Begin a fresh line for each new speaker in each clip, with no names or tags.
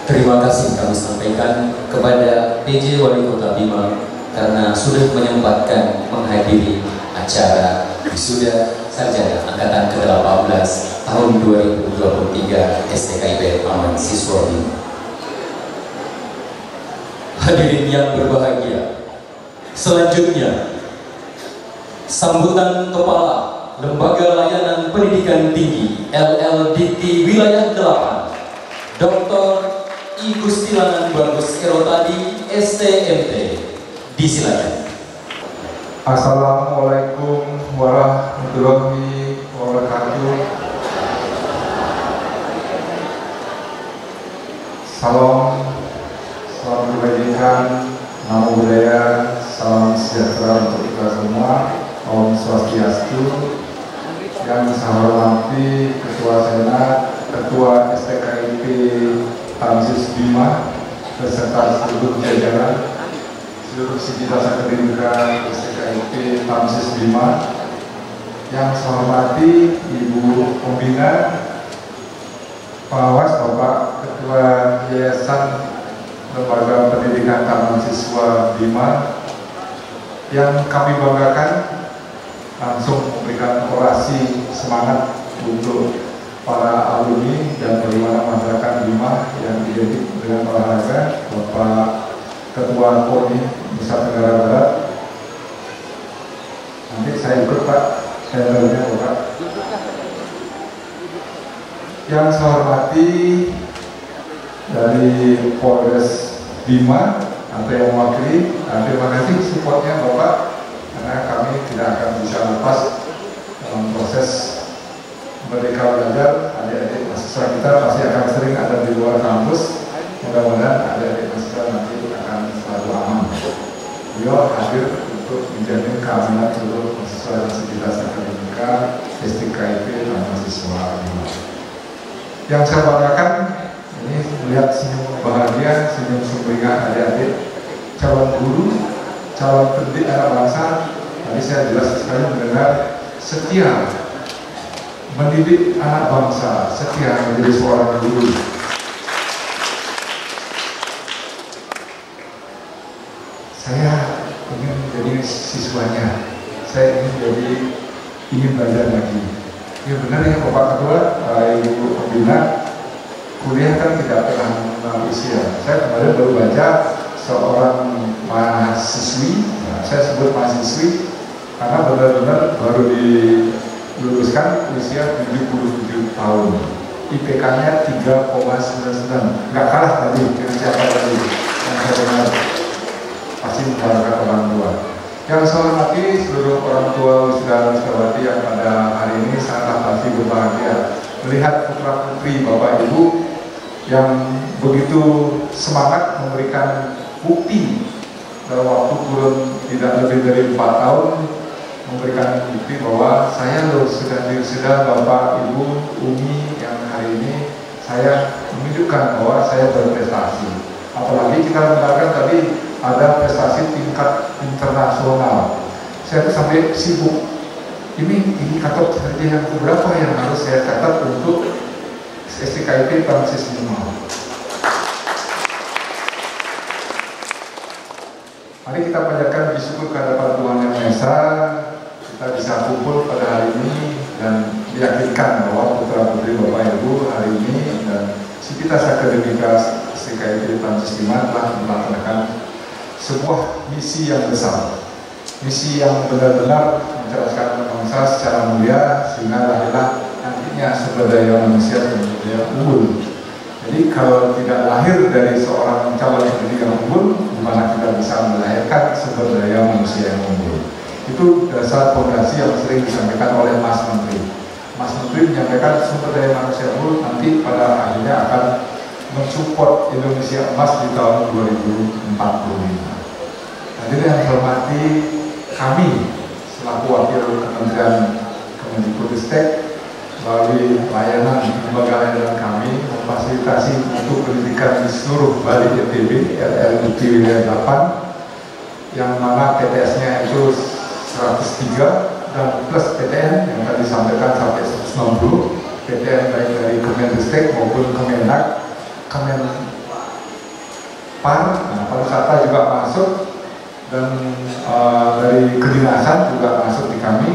Terima kasih kami sampaikan kepada PJ Wali Kota Bima karena sudah menyempatkan menghadiri acara wisuda sarjana angkatan ke-18 tahun 2023 STKIP Aman Siswa Bima. Hadirin yang berbahagia, selanjutnya sambutan Kepala Lembaga Layanan Pendidikan Tinggi LLDT Wilayah 8 Dr. I Gustilanan Bagus Erotadi STMT, disilakan.
Assalamualaikum warahmatullahi wabarakatuh. Salam kebajikan, namo buddhaya, salam sejahtera untuk kita semua. Om Swastiastu. Yang saya hormati Ketua Senat, Ketua STKIP Tamsis Bima beserta seluruh jajaran, seluruh sivitas akademika STKIP Tamsis Bima. Yang saya hormati Ibu Pembina, Pengawas Bapak Ketua Yayasan Lembaga Pendidikan Taman Siswa Bima. Yang kami banggakan, langsung memberikan orasi semangat untuk para alumni dan bagaimana masyarakat Bima yang identik dengan olahraga, Bapak Ketua KONI Nusa Tenggara Barat. Nanti saya ikut Pak, sendernya Bapak. Yang saya hormati dari Polres Bima atau yang mewakili, terima kasih supportnya Bapak, karena kami tidak akan bisa lepas dalam proses Merdeka Belajar. Adik-adik mahasiswa kita pasti akan sering ada di luar kampus. Mudah-mudahan adik-adik mahasiswa nanti akan selalu aman. Beliau hadir untuk menjamin keamanan seluruh mahasiswa dan sivitas akademika STKIP dan mahasiswa Bima. Yang saya banggakan ini melihat senyum bahagia, senyum sumringah adik-adik calon guru, calon pendidik anak bangsa. Tadi saya jelas sekali mendengar setia mendidik anak bangsa, setia menjadi seorang guru. Saya ingin menjadi siswanya, saya ingin belajar lagi. Ya benar ya Bapak Ketua, Ibu Pembina, kuliah kan tidak pernah mengenal usia. Saya kemarin baru baca seorang mahasiswi, saya sebut mahasiswi karena benar-benar baru diluluskan usia 77 tahun, IPK-nya 3,99, nggak kalah tadi dengan siapa tadi yang saya dengar, pasti membanggakan orang tua. Yang saya hormati seluruh orang tua wisuda wisudawati yang pada hari ini sangat pasti berbahagia melihat putra-putri Bapak Ibu yang begitu semangat memberikan bukti dalam waktu kurun tidak lebih dari 4 tahun, memberikan bukti bahwa saya loh sudah Bapak Ibu Umi yang hari ini saya menunjukkan bahwa saya berprestasi. Apalagi kita mengatakan tadi ada prestasi tingkat internasional. Saya tuh sampai sibuk. Ini indikator kerja yang berapa yang harus saya catat untuk STKIP Tamsis Bima. Mari kita panjatkan bersyukur kehadapan Tuhan Yang Maha Esa, kita bisa kumpul pada hari ini dan meyakinkan bahwa putra-putri Bapak Ibu hari ini dan sivitas akademika STKIP Tamsis Bima telah melaksanakan sebuah misi yang besar, misi yang benar-benar mencerdaskan bangsa secara mulia sehingga lahirlah nantinya sumber daya manusia dan sumber daya unggul. Jadi kalau tidak lahir dari seorang calon pendidik yang unggul, gimana kita bisa melahirkan sumber daya manusia yang unggul? Itu dasar fondasi yang sering disampaikan oleh Mas Menteri. Mas Menteri menyampaikan sumber daya manusia unggul nanti pada akhirnya akan mensupport Indonesia emas di tahun 2045. Hadirin yang hormati, kami selaku wakil Kementerian Kemendikbudristek melalui layanan lembaga layanan kami memfasilitasi untuk pendidikan di seluruh Bali NTB LLDT Wilayah 8 yang mana PTS-nya itu 103 dan plus PTN yang tadi disampaikan sampai 160 PTN baik dari Kemendikbudristek maupun Kemenak, pariwisata juga masuk, dan dari kedinasan juga masuk di kami.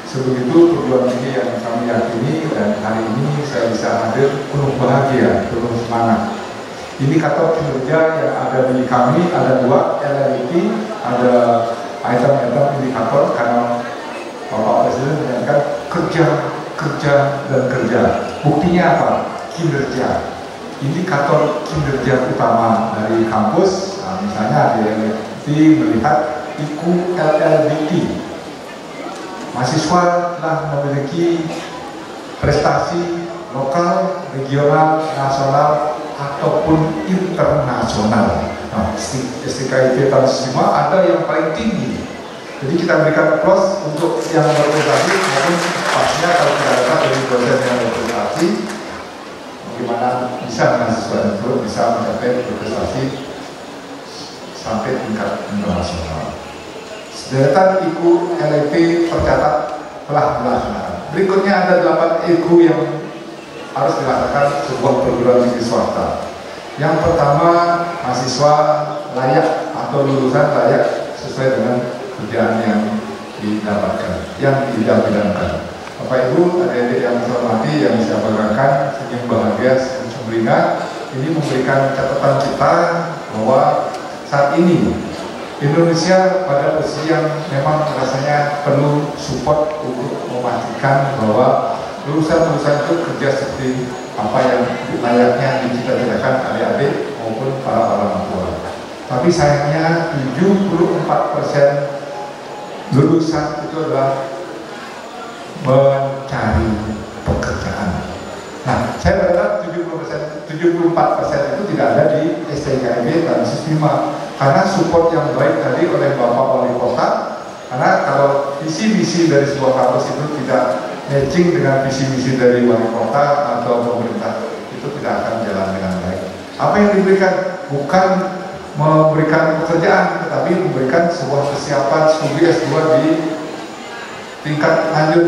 Sebegitu perguruan tinggi yang kami yakini, dan hari ini saya bisa hadir penuh bahagia, penuh semangat. Ini kata kinerja yang ada di kami, ada 2 LLIT, ada item-item indikator, karena Bapak Presiden menyatakan kerja, dan kerja. Buktinya apa? Kinerja. Indikator kinerja utama dari kampus, misalnya di LLIT melihat IQ LLDT. Mahasiswa telah memiliki prestasi lokal, regional, nasional, ataupun internasional. Nah, STKIP tahun 5 ada yang paling tinggi. Jadi kita berikan plus untuk yang berprestasi, maupun pastinya kalau kita dapat dari dosen yang berprestasi, bagaimana bisa mahasiswa itu bisa mencapai berprestasi sampai tingkat internasional. Deretan IQ LLP tercatat telah dilaksanakan. Berikutnya ada 8 IQ yang harus dilaksanakan sebuah perguruan tinggi swasta. Yang pertama, mahasiswa layak atau lulusan layak sesuai dengan kerjaan yang didapatkan, yang didapatkan. Bapak Ibu, adik-adik yang saya hormati, yang saya banggakan, senyum bahagia, senyum sumringah, ini memberikan catatan kita bahwa saat ini Indonesia pada posisi yang memang rasanya perlu support untuk memastikan bahwa lulusan-lulusan itu kerja seperti apa yang layaknya dicita-citakan adik-adik maupun para orang tua. Tapi sayangnya 74% lulusan itu adalah mencari pekerjaan. Nah, saya berharap 74% itu tidak ada di STKIP dan Sistema, karena support yang baik tadi oleh Bapak Wali Kota. Karena kalau visi-misi dari sebuah kampus itu tidak matching dengan visi-misi dari Wali Kota atau pemerintah, itu tidak akan jalan dengan baik. Apa yang diberikan bukan memberikan pekerjaan, tetapi memberikan sebuah kesiapan studi S2 di tingkat lanjut.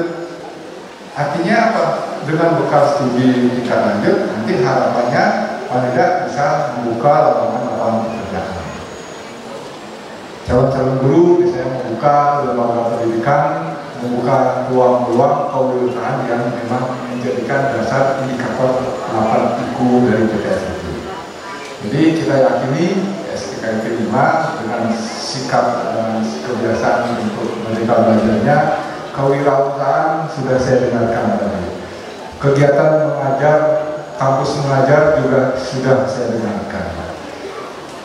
Artinya apa? Dengan bekal studi tingkat lanjut, nanti harapannya paling tidak bisa membuka lapangan pekerjaan. Calon-calon guru misalnya membuka lembaga pendidikan, membuka ruang-ruang kewirausahaan yang memang menjadikan dasar indikator 8 IQ dari PTSD. Jadi kita yakini STKIP 5 dengan sikap dan kebiasaan untuk merdeka belajarnya, kewirausahaan sudah saya dengarkan tadi. Kegiatan mengajar, kampus mengajar juga sudah saya dengarkan.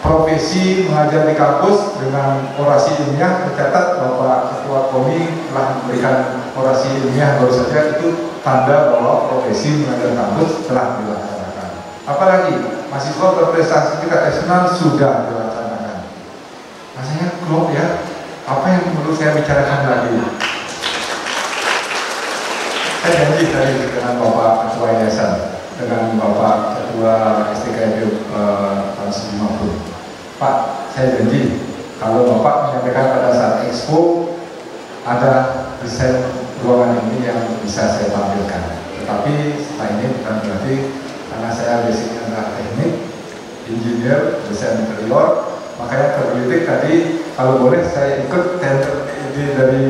Profesi mengajar di kampus dengan orasi ilmiah, tercatat Bapak Ketua KONI telah memberikan orasi ilmiah baru saja, itu tanda bahwa profesi mengajar kampus telah dilaksanakan. Apalagi mahasiswa berprestasi tingkat nasional sudah dilaksanakan. Rasanya klop ya. Apa yang perlu saya bicarakan lagi? Saya janji tadi dengan Bapak Ketua Yayasan, dengan Bapak Ketua STKIP tahun 50. Pak, saya janji kalau Bapak menyampaikan pada saat expo ada desain ruangan ini yang bisa saya tampilkan. Tetapi setelah ini bukan berarti, karena saya basicnya adalah teknik, engineer, desain interior, makanya tergelitik tadi kalau boleh saya ikut tender ini dari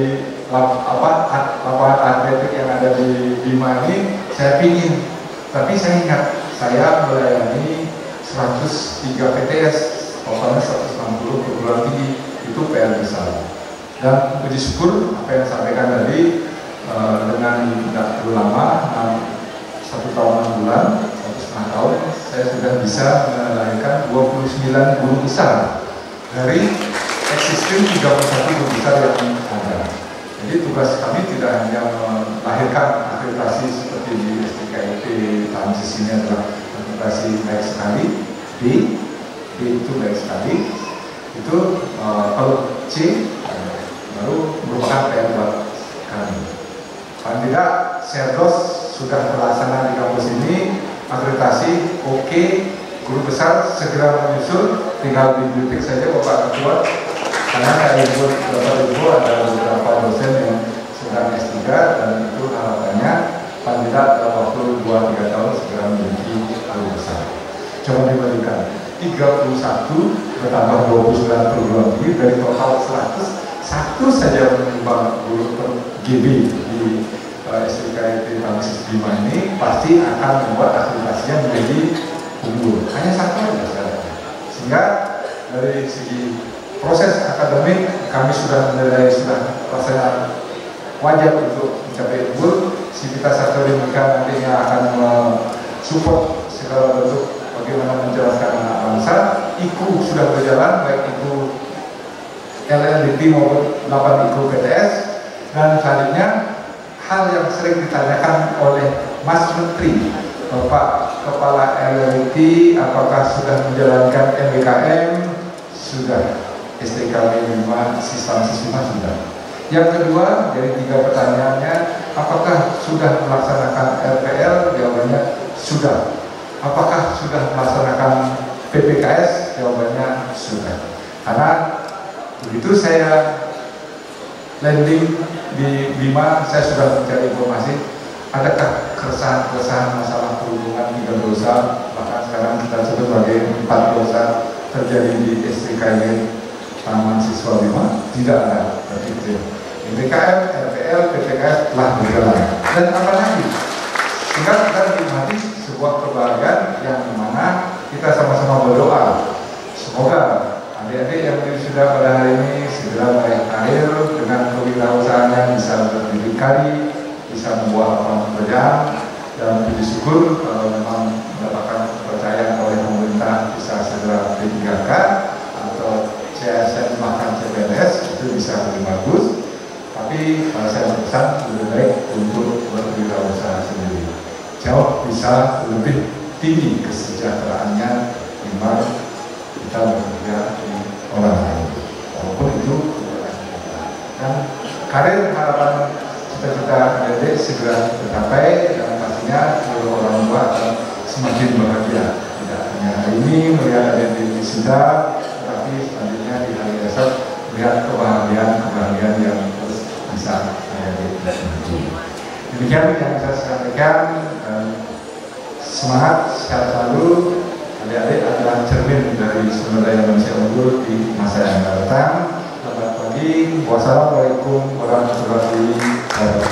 lapangan atletik yang ada di Bima ini, saya pingin. Tapi saya ingat saya melayani 103 PTS, totalnya 160 perguruan tinggi, itu PR besar. Dan puji syukur apa yang disampaikan tadi, dengan tidak terlalu lama, 1 tahun 6 bulan, 1,5 tahun, saya sudah bisa melahirkan 29 guru besar dari existing 31 guru besar yang ada. Jadi tugas kami tidak hanya melahirkan akreditasi seperti di STKIP Tansis ini adalah akreditasi baik sekali, B itu baik sekali, itu kalau C baru merupakan PR buat kami. Paling tidak Serdos sudah terlaksana di kampus ini, akreditasi oke, guru besar segera menyusul, tinggal dibidik saja Bapak Ketua. Karena saya ikut Bapak Ibu ada beberapa dosen yang sedang S3, dan itu harapannya paling tidak dalam waktu 2-3 tahun segera memiliki guru besar. Coba dibandingkan 31 bertambah 29 perguruan tinggi, dari total 100 satu saja menyumbang guru per GB di SDKIT Tansis Bima ini pasti akan membuat akreditasinya menjadi unggul. Hanya satu saja syaratnya. Sehingga dari segi proses akademik kami sudah menilai sudah rasanya wajar untuk mencapai unggul. Sivitas akademika nantinya akan mensupport segala bentuk bagaimana menjelaskan anak bangsa. IKU sudah berjalan, baik IKU LLDP maupun 8 IKU PTS, dan selanjutnya hal yang sering ditanyakan oleh Mas Menteri, Bapak Kepala LLDP, apakah sudah menjalankan MBKM? Sudah. STKB 5 siswa sudah. Yang kedua, dari 3 pertanyaannya, apakah sudah melaksanakan RPL? Jawabannya sudah. Apakah sudah melaksanakan PPKS? Jawabannya sudah. Karena begitu saya landing di Bima, saya sudah mencari informasi, adakah keresahan-keresahan masalah perhubungan 3 dosa, bahkan sekarang kita sebut sebagai 4 dosa terjadi di STKB Taman Siswa Bima? Tidak ada. Berarti MBKM, RPL, PPKS telah berjalan. Dan apa lagi? Sehingga kita menikmati sebuah kebahagiaan yang mana kita sama-sama berdoa. Semoga adik-adik yang sudah pada hari ini segera meraih karir dengan kewirausahaannya, bisa berdikari, bisa membuat lapangan pekerjaan, dan puji syukur kalau memang mendapatkan kepercayaan oleh pemerintah bisa segera P3K atau CSN bahkan CPNS, itu bisa lebih bagus. Tapi saya pesan lebih baik untuk berwirausaha sendiri, jauh bisa lebih tinggi kesejahteraannya dibanding kita bekerja di orang lain, walaupun itu dan karir harapan cita-cita adik segera tercapai, dan pastinya seluruh orang tua akan semakin bahagia, tidak hanya hari ini melihat adik sudah, tetapi selanjutnya di hari esok melihat kebahagiaan yang terus bisa adik demikian yang saya sampaikan. Semangat, sehat selalu. Adik-adik adalah cermin dari sumber daya manusia unggul di masa yang akan datang. Selamat pagi. Wassalamualaikum warahmatullahi wabarakatuh.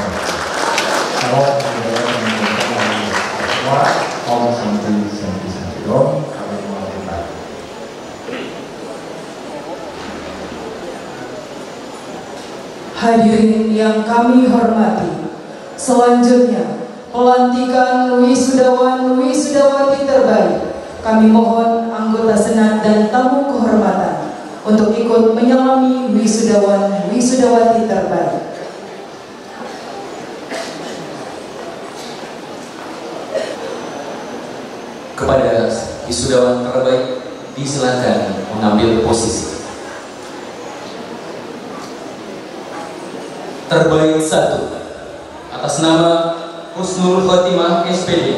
Om Santi Santi Santi Om. Kami mengucapkan.
Hadirin yang kami hormati, selanjutnya pelantikan wisudawan wisudawati terbaik. Kami mohon anggota senat dan tamu kehormatan untuk ikut menyelami wisudawan wisudawati terbaik.
Kepada wisudawan terbaik disilakan mengambil posisi. Terbaik 1 atas nama Husnul Khotimah SPD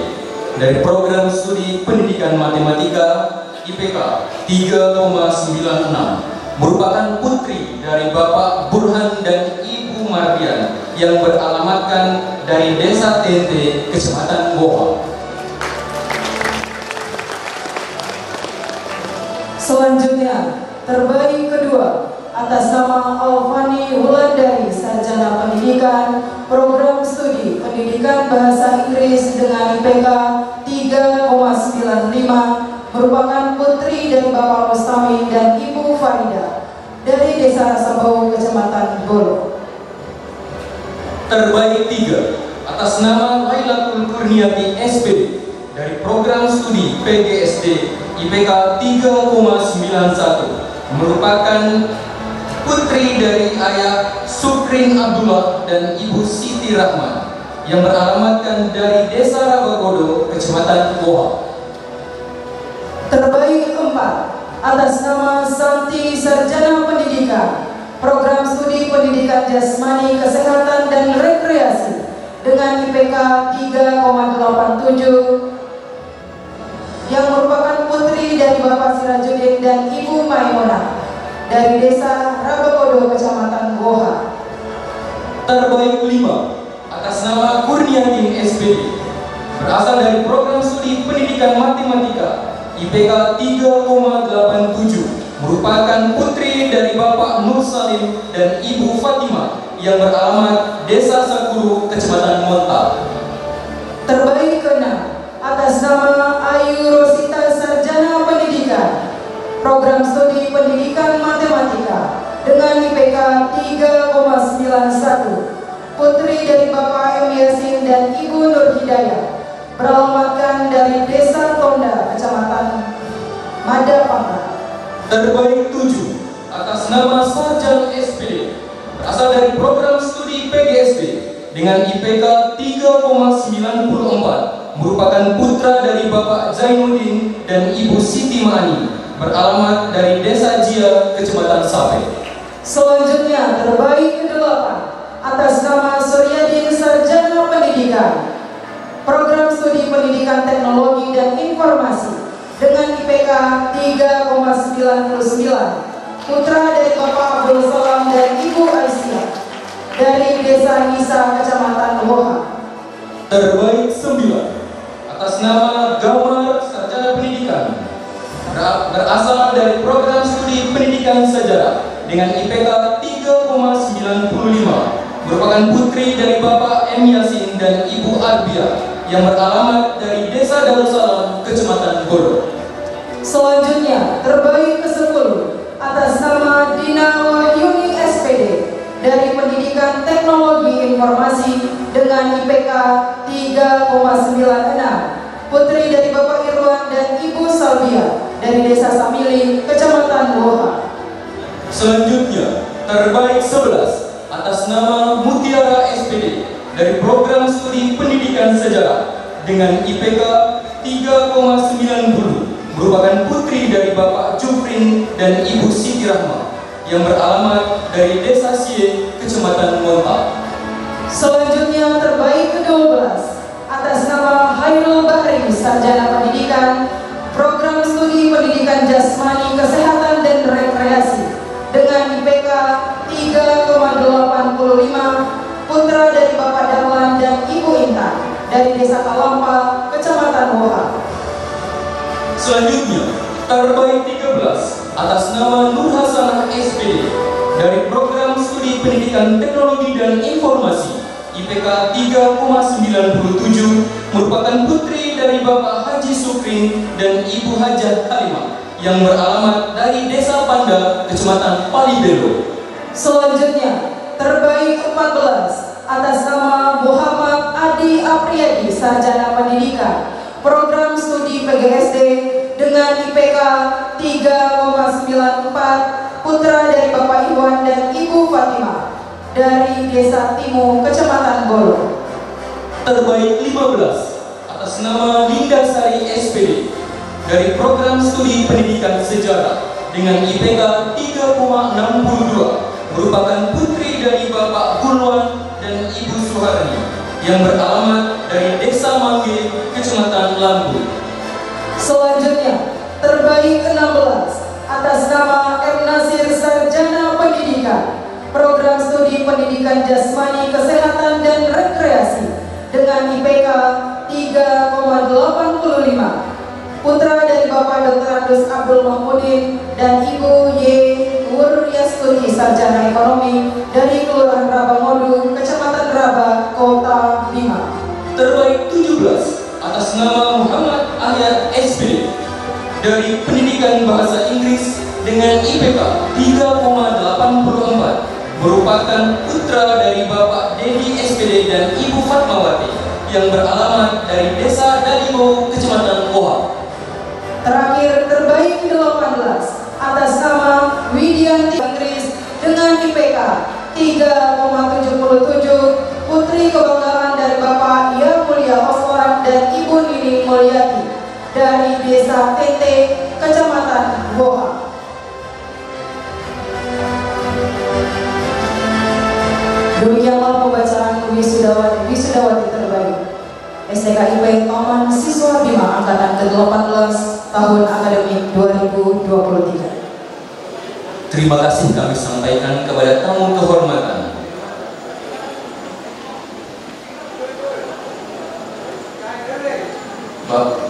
dari program studi pendidikan matematika IPK 3,96, merupakan putri dari Bapak Burhan dan Ibu Mardian yang beralamatkan dari Desa Tente, Kecamatan Goa.
Selanjutnya, terbaik kedua atas nama Alfani Wulandari, sarjana pendidikan, program studi pendidikan bahasa Inggris dengan IPK 3,95, merupakan putri dari Bapak Mustami dan Ibu Farida dari Desa Rasabau, Kecamatan Bolo.
Terbaik 3 atas nama Lailatul Kurniati SPD dari program studi PGSD IPK 3,91, merupakan putri dari ayah Sukrin Abdullah dan Ibu Siti Rahman yang beralamatkan dari Desa Rabagodo, Kecamatan Goa.
Terbaik 4 atas nama Santi, sarjana pendidikan, program studi pendidikan jasmani, kesehatan dan rekreasi dengan IPK 3,87, yang merupakan putri dari Bapak Sirajuddin dan Ibu Maimunah dari Desa Rabagodo, Kecamatan Goha.
Terbaik 5 atas nama Kurniatin SPD, berasal dari program studi pendidikan matematika IPK 3,87 merupakan putri dari Bapak Nur Salim dan Ibu Fatimah yang beralamat Desa Sakuru, Kecamatan Montal.
Terbaik ke-6 atas nama Ayu Rosita, Sarjana Pendidikan, Program Studi Pendidikan Matematika dengan IPK 3,91, putri dari Bapak M. Yasin dan Ibu Nur Hidayah, beralamatkan dari Desa Tonda, Kecamatan Madapangka.
Terbaik 7 atas nama Sarjana SPD, berasal dari Program Studi PGSD dengan IPK 3,94, merupakan putra dari Bapak Zainuddin dan Ibu Siti Mani, beralamat dari Desa Jia, Kecamatan Sape.
Selanjutnya terbaik ke-8 atas nama Suryadin, Sarjana Pendidikan, Program Studi Pendidikan Teknologi dan Informasi dengan IPK 3,99, putra dari Bapak Abdul Salam dan Ibu Aisyah dari Desa Nisa, Kecamatan Woha.
Terbaik 9 atas nama Gamar, Sarjana Pendidikan, berasal dari Program Studi Pendidikan Sejarah dengan IPK 3,95, merupakan putri dari Bapak M. Yasin dan Ibu Arbia yang beralamat dari Desa Darussalam, Kecamatan Goro.
Selanjutnya terbaik ke-10 atas nama Dina Wahyuni SPD dari Pendidikan Teknologi Informasi dengan IPK 3,96, putri dari Bapak Irwan dan Ibu Salbia dari Desa Samili, Kecamatan Woha.
Selanjutnya terbaik 11 atas nama Mutiara SPD dari Program Studi Pendidikan Sejarah dengan IPK 3,90, merupakan putri dari Bapak Jufrin dan Ibu Siti Rahma yang beralamat dari Desa Sie, Kecamatan Montal.
Selanjutnya terbaik ke-12 atas nama Hairul Bahri, Sarjana Pendidikan, Program Studi Pendidikan Jasmani, Kesehatan dan Rekreasi dengan IPK 3,85, putra dari Bapak Dahlan dan Ibu Intan dari Desa Kalampa, Kecamatan Woha.
Selanjutnya terbaik 13 atas nama Nur Hasanah SPD dari Program Studi Pendidikan Teknologi dan Informasi, IPK 3,97, merupakan putri dari Bapak Haji Sukrin dan Ibu Hajah Halimah yang beralamat dari Desa Panda, Kecamatan Palibelo.
Selanjutnya terbaik 14 atas nama Muhammad Adi Apriyadi, Sarjana Pendidikan, Program Studi PGSD dengan IPK 3,94, putra dari Bapak Iwan dan Ibu Fatimah dari Desa Timu, Kecamatan Golo.
Terbaik 15 atas nama Linda Sari SPD dari Program Studi Pendidikan Sejarah dengan IPK 3,62, merupakan putri dari Bapak Gulwan dan Ibu Suharni yang beralamat dari Desa Mangge, Kecamatan Lampu.
Selanjutnya terbaik 16 atas nama M. Nasir, Sarjana Pendidikan, Program Studi Pendidikan Jasmani, Kesehatan dan Rekreasi dengan IPK 3,85, putra dari Bapak Dr. Andus Abdul Mahmudin dan Ibu Y. Wuryastuni, Sarjana Ekonomi dari Kelurahan Rabangodu, Kecamatan Raba, Kota Bima.
Terbaik 17 atas nama Muhammad Ahyad SPD dari Pendidikan Bahasa Inggris dengan IPK 3,84, merupakan putra dari Bapak Dedi SPD dan Ibu Fatmawati yang beralamat dari Desa Dalibo, Kecamatan Woha.
Terakhir terbaik 18 atas nama Widianti Inggris dengan IPK 3,77, putri kebanggaan dari Bapak Yang Mulia Oswan dan Ibu Nini Mulyati dari Desa Tete, Kecamatan Woha. Demikianlah pembacaan wisudawati terbaik STKIP Taman Siswa Bima Angkatan ke-18 tahun akademik 2023.
Terima kasih kami sampaikan kepada tamu kehormatan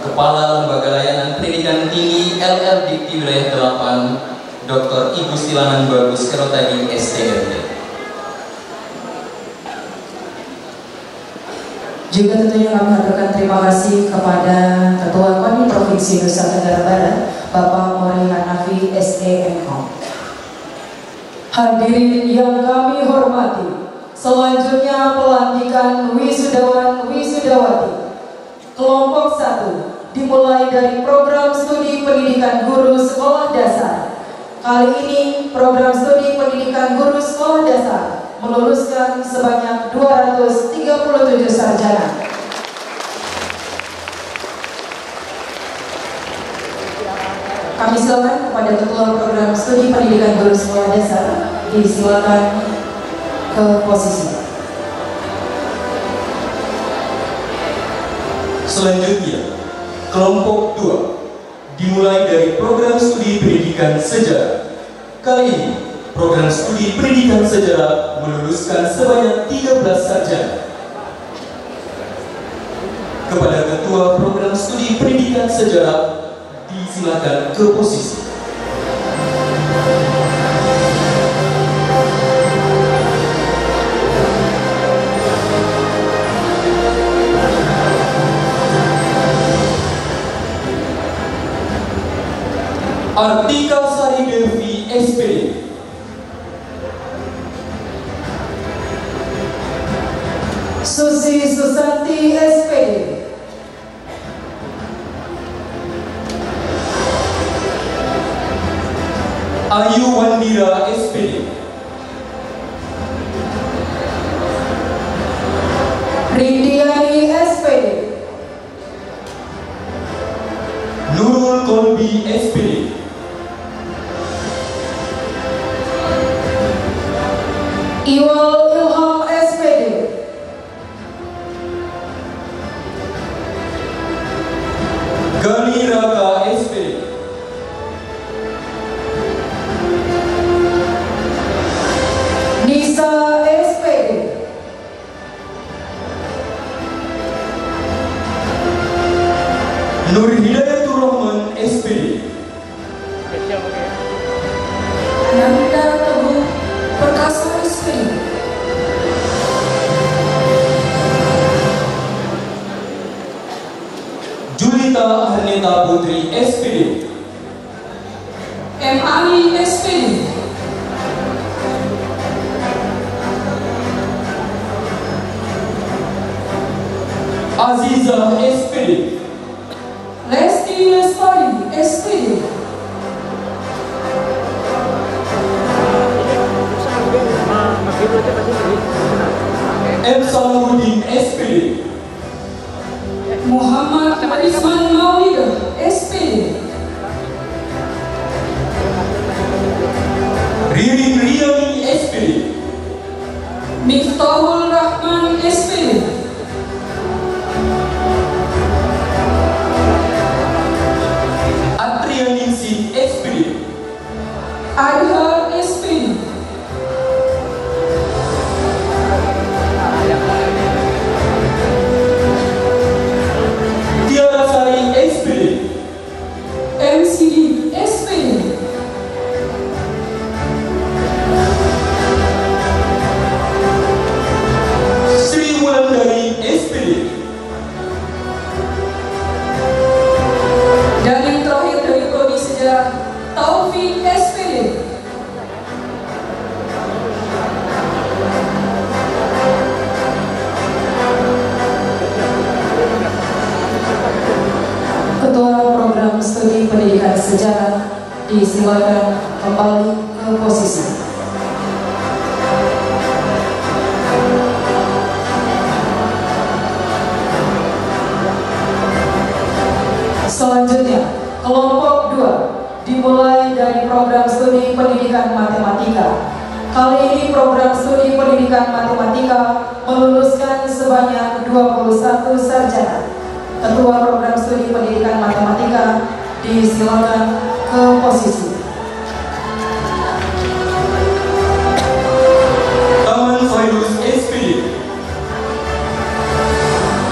Kepala Lembaga Layanan Pendidikan Tinggi ILL Dikti Wilayah 8, Dr. Ibu Silanan Bagus Kerotadi STMT.
Juga tentunya kami haturkan terima kasih kepada Ketua KONI Provinsi Nusa Tenggara Barat, Bapak Mori Hanafi SEMKOM. Hadirin yang kami hormati, selanjutnya pelantikan wisudawan wisudawati. Kelompok 1 dimulai dari program studi pendidikan guru sekolah dasar. Kali ini program studi pendidikan guru sekolah dasar meluluskan sebanyak 237 sarjana. Kami silakan kepada Ketua Program Studi Pendidikan Guru Sekolah Dasar, disilakan ke posisi.
Selanjutnya, kelompok 2 dimulai dari program studi pendidikan sejarah. Kali ini, program studi pendidikan sejarah meluluskan sebanyak 13 sarjana. Kepada Ketua Program Studi Pendidikan Sejarah, disilakan ke posisi. Artika Sari Devi SPD.
Susi Susanti SPD.
Ayu Wandira SPD.
Rindiani SPD.
Nurul Kolbi SPD.
Iwal Ilham SPD.
Gali Raka SPD.
Nisa SPD.
Nur Hidayatur Rahman SPD.
Ananda Teguh Perkasa SPD.
Julita Harneta Putri SPD.
MAI SPD.
Aziza SPD.
Lesti Lestari SPD.
M. Salahuddin SPD.
Muhammad Isman Maulidah SPD.
Ririn Riani SPD.
Miftahul Rahman SPD.
Atrianingsih SPD.
Adha SPD.
Tiara Sari SPD.
MCD SPD.
Sri Wulandari SPD.
Dan yang terakhir dari Prodi Sejarah, Taufik SPD. Ketua Program Studi Pendidikan Sejarah, disilakan kembali ke posisi. Selanjutnya, kelompok 2 dimulai dari program studi pendidikan matematika. Kali ini program studi pendidikan matematika meluluskan sebanyak 21 sarjana. Ketua Program Studi Pendidikan Matematika, disilakan ke posisi.
Taman Fairuz SPD.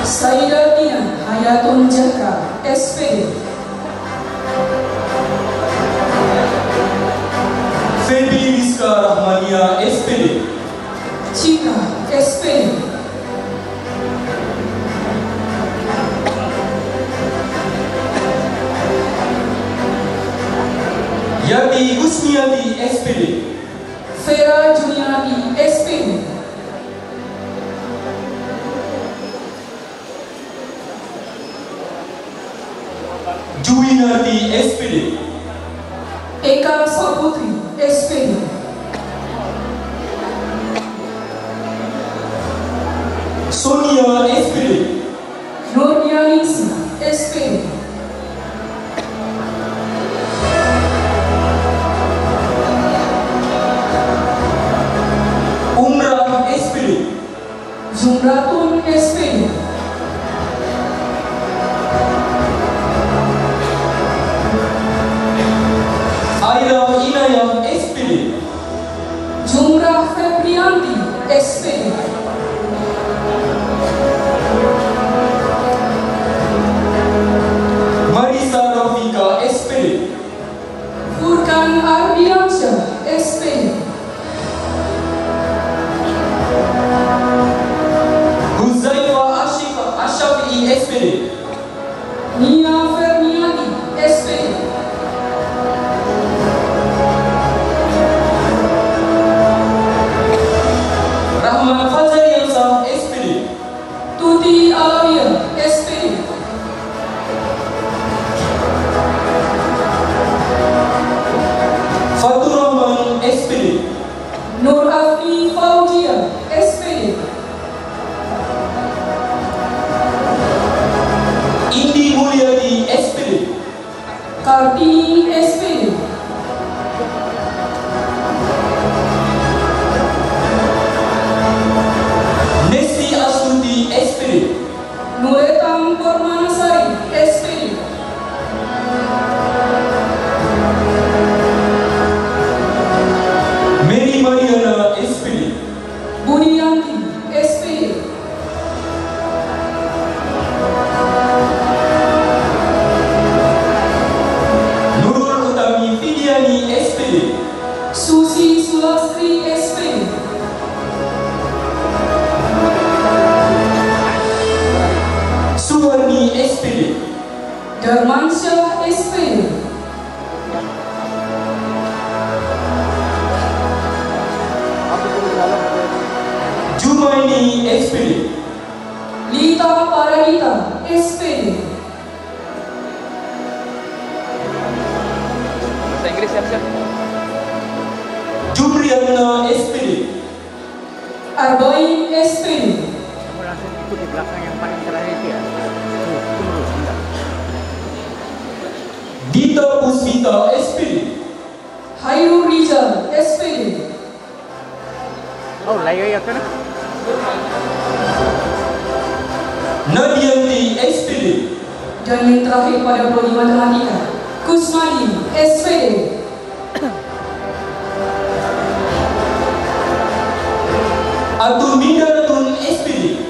Sayyidatina Hayatun Jaka SPD.
Rati Gusmiati SPD.
Vera Juniati SPD.
Juwinati SPD.
Eka Saputri SPD.
Sonia SPD.
Nurdianisi SPD.
Umrah SPD.
Zumratun SPD.
Aira Inayah SPD.
Jumrah Febrianti SPD.
Marisa Rafika SPD.
Furkan Ardiansyah SPD.
Huzaifa Ashafi SPD.
Nia Fermiati SPD.
Rahman Fajariansa SPD.
Tuti Alawiyah SPD.
Fatur Rahman SPD.
Nur Afni Fauzia SPD.
Indi Mulyadi SPD.
Kartini SPD.
Nesti Astuti SPD.
Nuretang Permanasari SPD.
Mary Mariana SPD.
Budianti SPD.
Nurul Utami Fidiani SPD.
Susi Sulastri SPD.
Suwarni SPD.
Darmansyah SPD.
Jumaini SPD.
Lita Paradita SPD.
Bahasa Inggris siap-siap.
Jumriana SPD.
Arbain SPD.
Kamu langsung ikut di belakang yang paling terakhir itu ya. Tunggu, sebentar.
Dita Puspita SPD.
Hairul Rizal SPD.
Oh, layo ya kan?
Nadianti SPD.
Dan yang terakhir pada prodi matematika, Kusmadi SPD.
Atun Mindaratun SPD.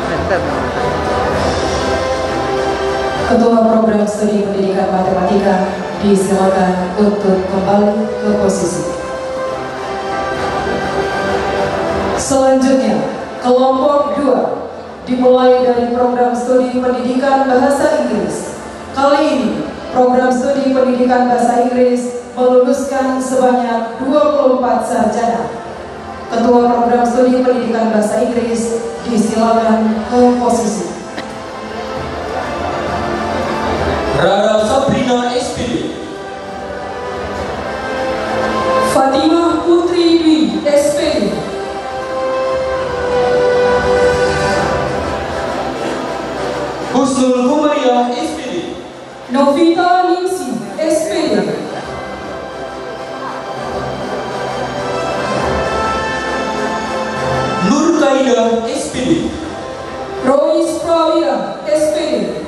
Bentar.
Ketua Program Studi Pendidikan Matematika disilakan untuk kembali ke posisi. Selanjutnya, kelompok 2 dimulai dari program studi pendidikan bahasa Inggris. Kali ini, program studi pendidikan bahasa Inggris meluluskan sebanyak 24 sarjana. Ketua program studi pendidikan bahasa Inggris disilakan ke posisi.
Rara Sabrina SPD.
Fatimah Putri Dwi SPD.
Husnul Kumariah SPD.
Novita Ningsi SPD.
Nur Kaidah SPD.
Rois Prawira SPD.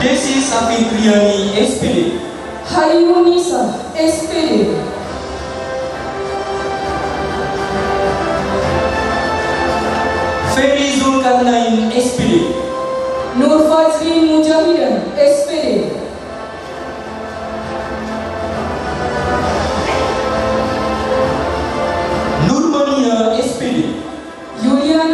Desi Safitriani SPD.
Hayunisa SPD.
Ferry Zulkarnain SPD.
Nur Fazli Mujahidan SPD.
Nurmania SPD.
Yulian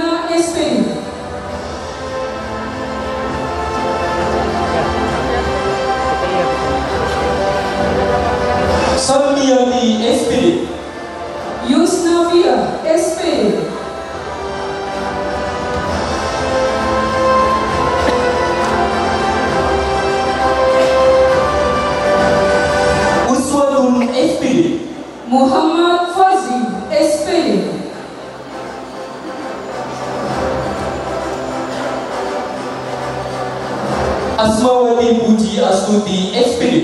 Asmawati Puji Astuti SPD.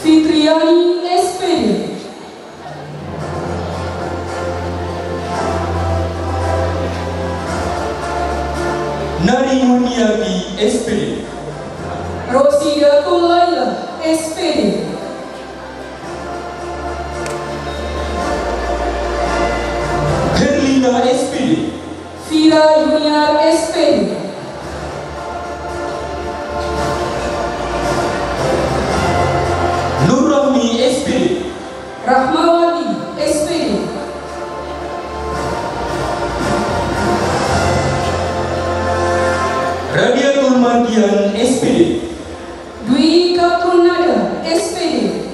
Fitriani SPD.
Nari Muniati SPD.
Rosidatul Laila SPD.
Herlina SPD.
Fira Junior SPD.
Nur Rahmi SPD.
Rahmawati SPD.
Radiatul Mardian SPD.
Dwi Katrunada SPD.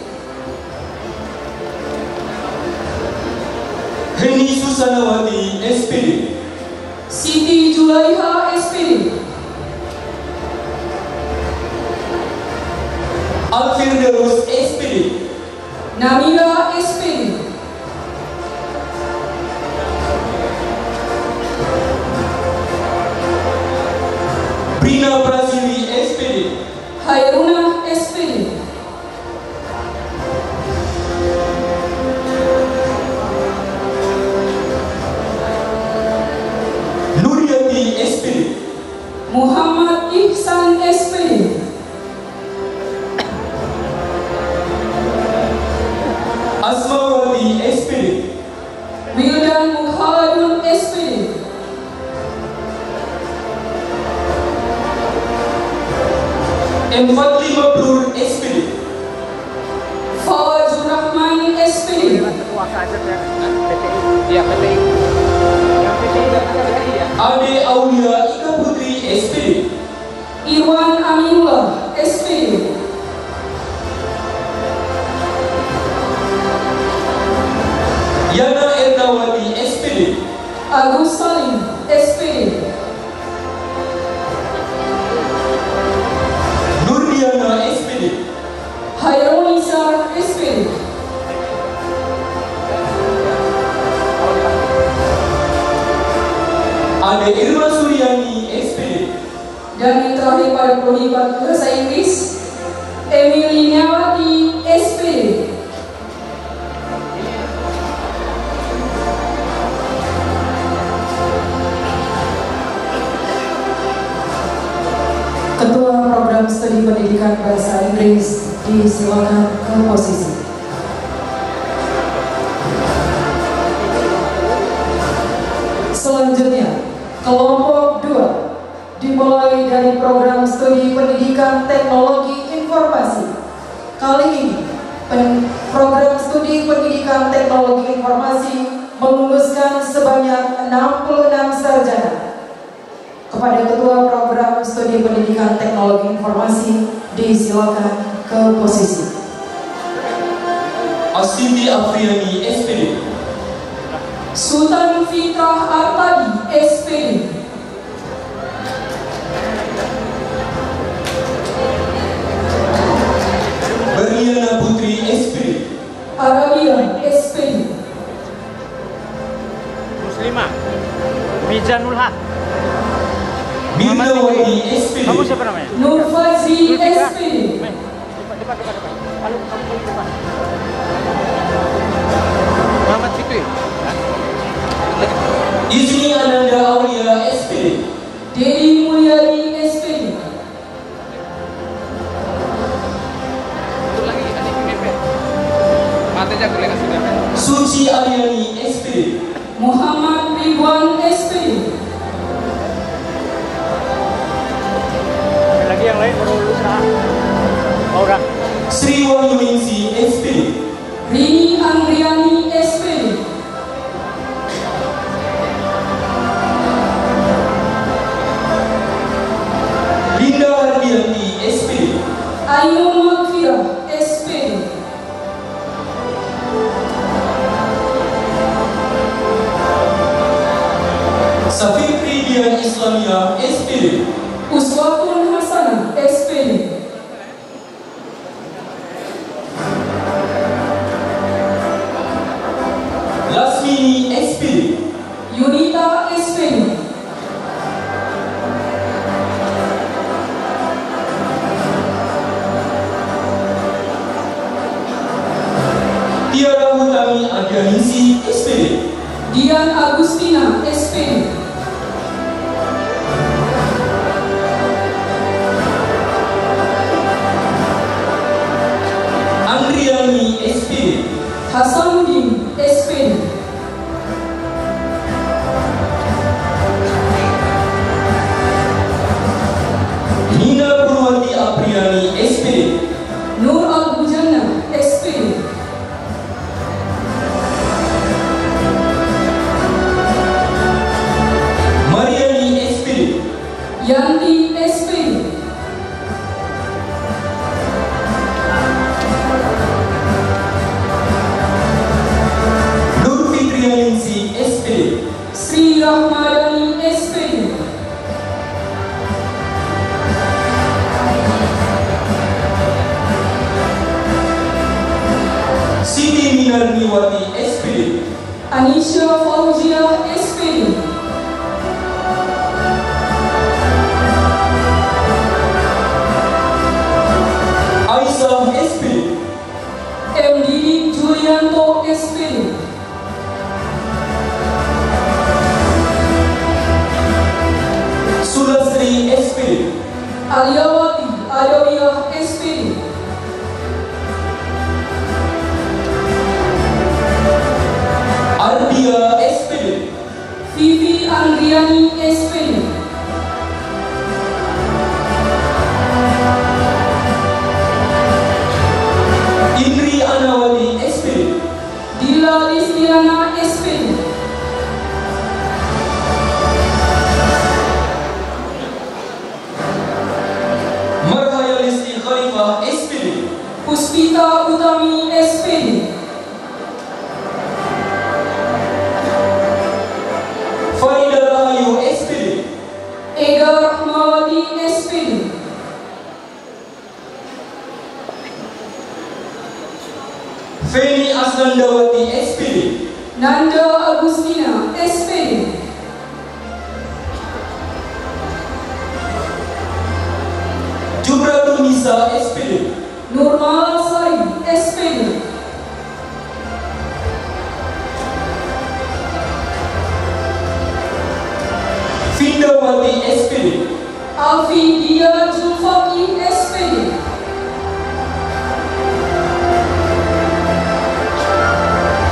Heni Susanawati SPD.
Siti Julaiha SPD.
Alfirdaus SPD.
Namira SPD.
Brina Prasiwi SPD.
Hairuna SPD.
Nuriati SPD.
Muhammad Ihsan SPD.
Asmawati SPD.
Wildan Mukhaladun SPD.
M. Fadli Mabrur SPD.
Fawazur Rahman SPD.
Kuasa aja ya. PTI. Ya PTI. Yang PTI ada PTI ya.
Ade Aulia Ika Putri SPD.
Irwan Aminullah SPD.
Yana Ernawati SPD.
Agus Salim SPD.
Nurdiana SPD.
Hairunisa SPD.
Ade Irma Suryani SPD.
Dan yang terakhir pada prodi bahasa Inggris, Emily Nyawati SPD. Ketua Program Studi Pendidikan Bahasa Inggris disilakan ke posisi. Selanjutnya, kelompok 2 dimulai dari Program Studi Pendidikan Teknologi Informasi. Kali ini, Program Studi Pendidikan Teknologi Informasi meluluskan sebanyak 66 sarjana. Kepada Ketua Program Studi Pendidikan Teknologi Informasi, disilakan ke posisi.
Asiti Afriani SPD.
Sultan Fitrah Artadi SPD.
Berliana Putri SPD.
Arabia SPD.
Muslimah. Mizanul Haq.
Mirnawati SPD.
Kamu siapa namanya?
Nur Fazri SPD.
Depan. Kalau kamu depan. Muhammad Fikri.
Izni Ananda Aulia SPD.
Dedi Mulyadi SPD.
Itu lagi adik PPP. Mati aja boleh kasih PPP.
Suci Aryani SPD.
Muhammad Ridwan SPD.
Lagi yang lain baru lulus orang.
Sri Wahyuningsi SPD.
Rini Andriani SPD.
Linda Hardianti SPD.
Ainul Magfirah SPD.
Safikri Dian Islamia SPD.
Uswatun Hasanah SPD.
Lasmini SPD.
Yunita SPD.
Sri Rahmadani SPD.
Siti Minarniwati SPD.
Anisha Fauzia SPD.
Aisyah SPD.
M. Didi Julianto SPD.
Sulastri SPD.
Aliawati Adawiyah SPD.
Ardia SPD.
Vivi Andriani SPD.
Indri Anawati SPD.
Dila Listiana SPD.
Marhaya Listi Khalifah SPD.
Puspita Utami SPD.
Farida Rahayu SPD.
Ega Rahmawati SPD.
Feni Asnandawati SPD.
Nanda Agustina SPD.
Jubratun Nisa SPD.
Nurmala Sari SPD.
Findawati SPD.
Alfi Dia Zulfaki SPD.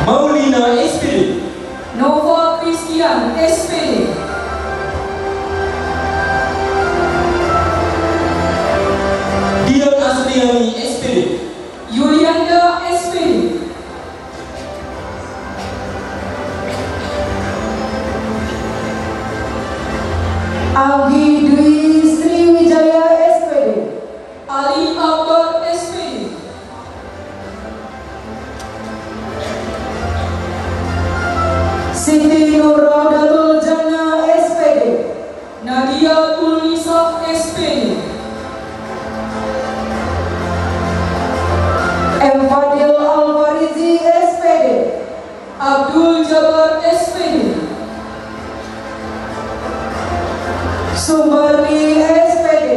Maulina SPD.
Nova Christian SPD.
Dian Asriani SPD.
Yulianda SPD.
Anggi Dwi Sriwijaya SPD.
Ali Akbar SPD.
Siti Nurraudatul Jannah SPD.
Nadia Tulnisa SPD.
M. Fadil Al-Farizi SPD.
Abdul Jabbar SPD.
Sumarni SPD.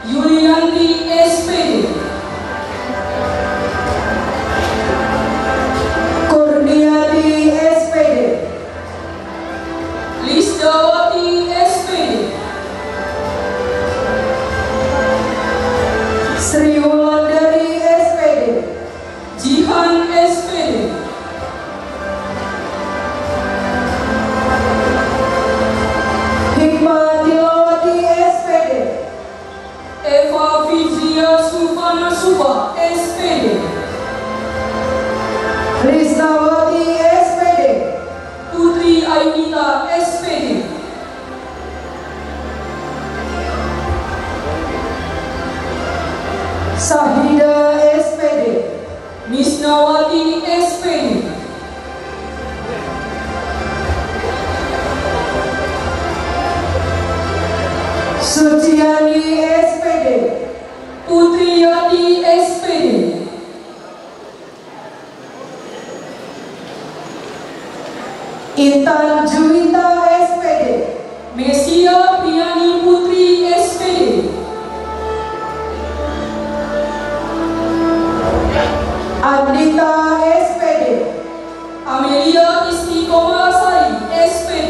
Yulianti SPD.
Kurniati SPD.
Lisdawati SPD.
Sri Wulandari SPD.
Jihan SPD.
Hikmah Tilawati SPD.
Eva Fitria Sufana Suba SPD.
Risnawati SPD.
Putri Ainita SPD.
Sahida SPD.
Misnawati SPD.
Suciani SPD.
Putriyati SPD.
Intan Juwita SPD.
Mesia Priyani Putri SPD.
Andita SPD.
Amelia Istiqomah Sari SPD.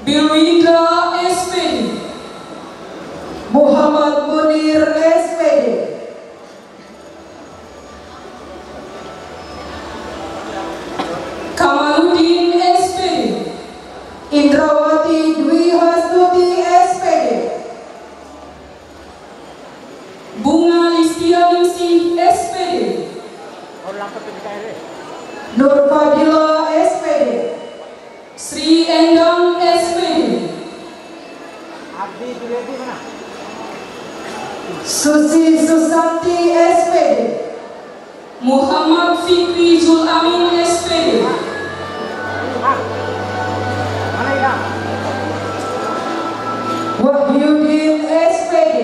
Bilwindra SPD,
Muhammad Munir SPD,
Kamaludin SPD,
Indrawati Dwi Hastuti SPD,
Bunga Listianingsih SPD,
Nur Fadila SPD,
Sri Endang SPD,
Susi Susanti SPD,
Muhammad Fikri Zulamin SPD,
Wahyudin SPD,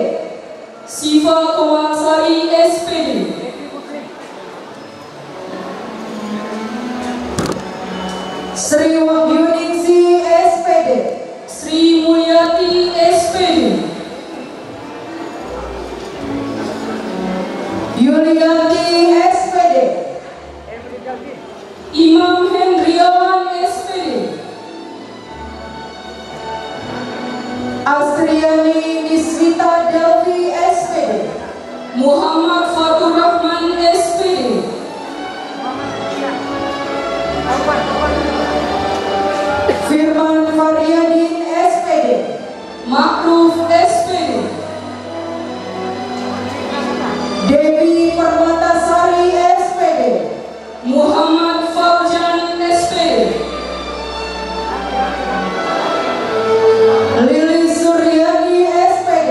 Siva Komarsari SPD,
Sri Wahyuningsi SPD,
Sri Mulyati SPD,
Yulianti SPD,
Imam Hendriawan SPD,
Astriani Niswita Delvi SPD,
Muhammad Fatur Rahman SPD,
Firman Faryadin SPD,
Makruf SPD,
Dewi Permatasari SPD,
Muhammad Faujan SPD,
Lili Suryani SPD,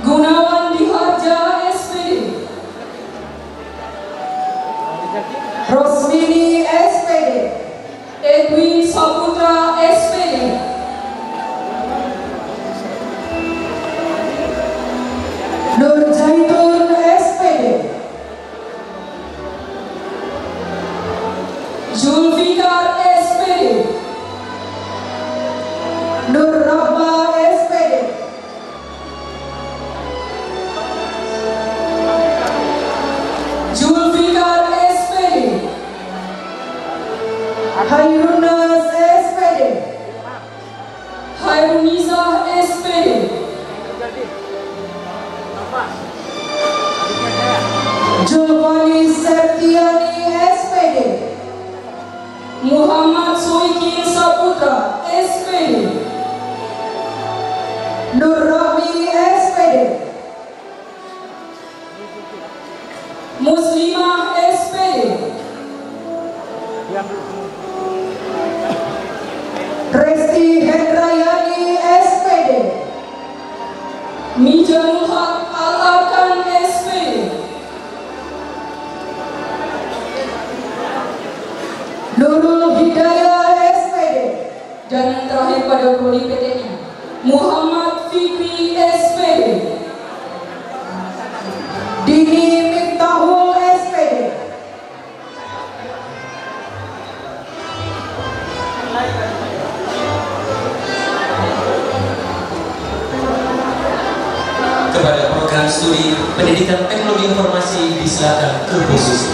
Gunawan Diharja SPD,
Rosmini SPD,
Edwin Saputra SPD,
Nur Zaitun SPD,
Zulfikar SPD,
Nur Rahma SPD,
Zulfikar SPD,
Hairunas SPD,
Hairunizah SPD,
Julvani Septiani SPD,
Muhammad Soikin Saputra SPD,
Nur Rahmi SPD,
Muslimah SPD,
Resti Hendrayani SPD,
Mijanul Haq Al-Arkan SPD,
Nurul Hidayah SPD,
dan yang terakhir pada prodi PT-nya Muhammad Fikri SPD,
Dini Miftahul SPD,
Kepada program studi Pendidikan Teknologi Informasi disilakan ke posisi.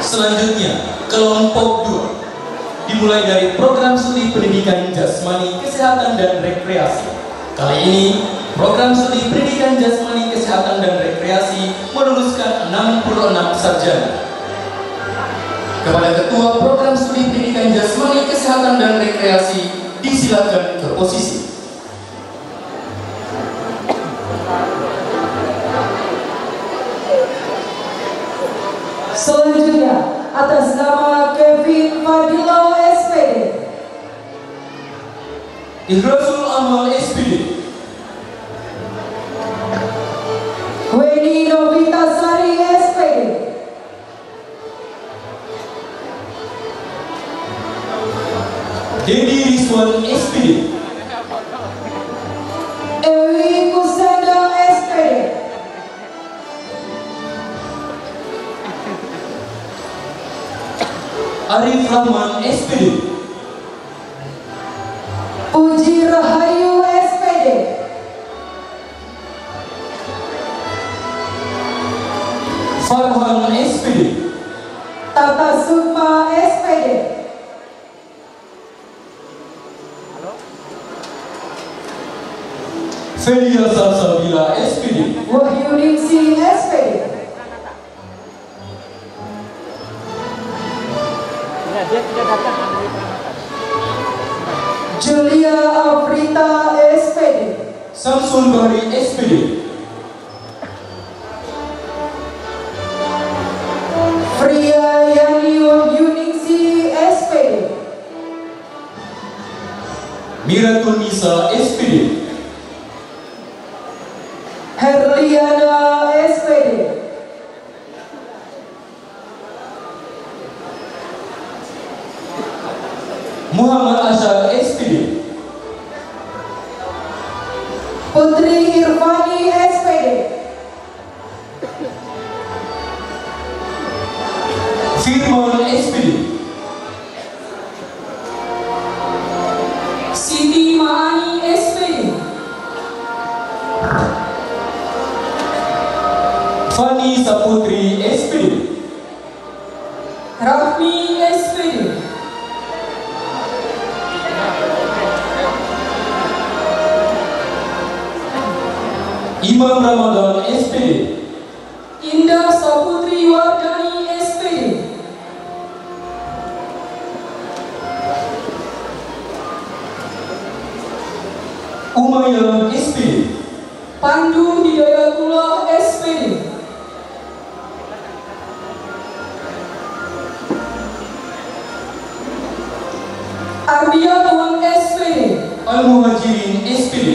Selanjutnya, kelompok 2 dimulai dari program studi Pendidikan Jasmani, Kesehatan dan Rekreasi. Kali ini, program studi Pendidikan Jasmani, Kesehatan dan Rekreasi meluluskan 66 sarjana. Kepada Ketua Program Studi Pendidikan Jasmani, Kesehatan dan Rekreasi disilakan ke posisi.
Selanjutnya, atas nama Kevin Fadila SPD,
Ikhrasul Amal SPD,
Weni Novitasari SPD,
Dedi Rizwan SPD,
Ewi Kusendang SPD,
Arif Rahman SPD,
Puji Rahayu SPD,
Farhan SPD,
Tata Sukma Salsabila SPD.
Felia Salsabila SPD.
Wahyu Ningsih SPD.
Ya, dia tidak datang dari peramatan.
Julia Afrita SPD.
Samsul Bahri SPD.
Fria Yani Wahyu Ningsih SPD.
Miratun Nisa SPD.
Herliana SPD.
Muhammad Asyar SPD.
Putri Irfani SPD.
Firman SPD.
Siti Maani SPD.
Fani Saputri SPD.
Rahmi SPD.
Imam Ramadan SPD.
Indah Saputri Wardani SPD.
Umayyah SPD.
Pandu Hidayatullah SPD. Ardiatun SPD.
Al-Muhajirin SPD.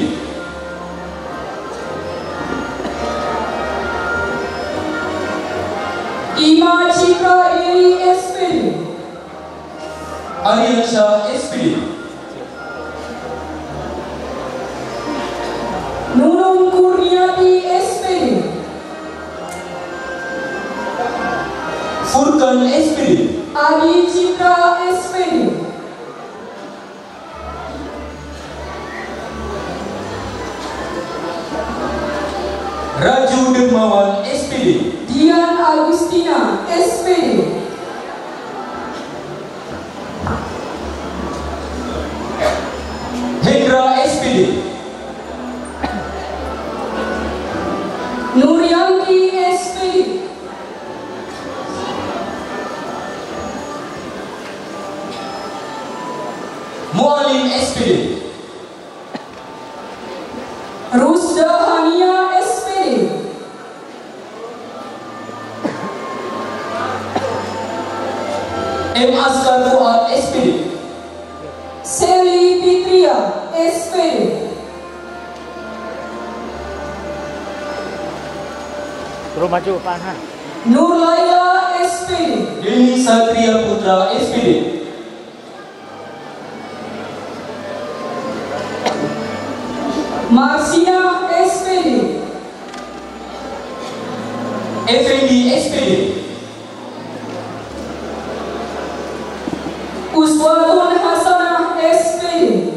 Ima Citra Dewi SPD.
Aryansyah SPD.
Nunung Kurniati SPD.
Furkan SPD.
Adi Citra SPD.
Raju Dermawan SPD.
Dian Agustina SPD.
Hendra SPD.
Nuryanti SPD.
Mualim SPD.
Rusda Hania SPD.
M. Askar Fuad SPD.
Seli Fitria SPD.
Terus maju Pak Anhan.
Nur Laila SPD.
Deni Satria Putra SPD.
Marsia SPD.
Effendi SPD.
Uswatun Hasanah SPD.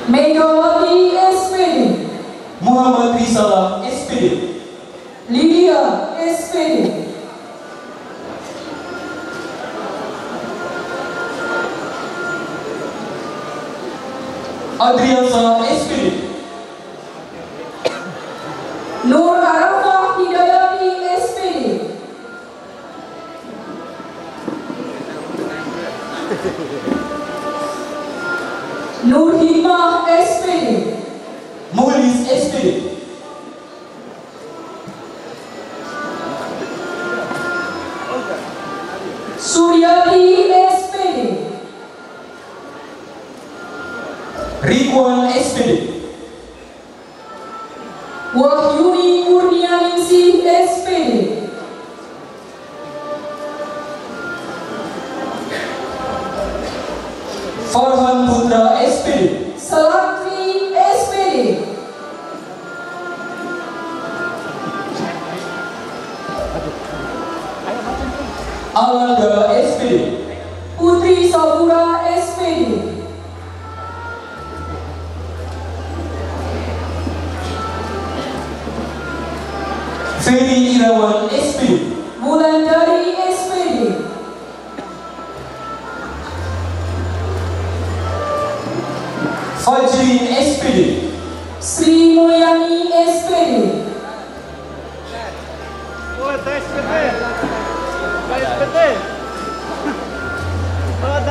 Megawati SPD.
Muhammad Risalah SPD.
Lydia SPD.
Adriansa SPD.
Nur Arafah Hidayati SPD. Nur Hikmah SPD.
Muhlis SPD.
Suryati SPD.
Ridwan SPD.
Wahyuni Kurnianingsih SPD.
Farhan Putra SPD.
Salakri SPD.
Alanda SPD.
Putri Sapura SPD.
Ferry Irawan SPD.
Wulandari SPD.
Fajrin SPD.
Sri Mulyani SPD.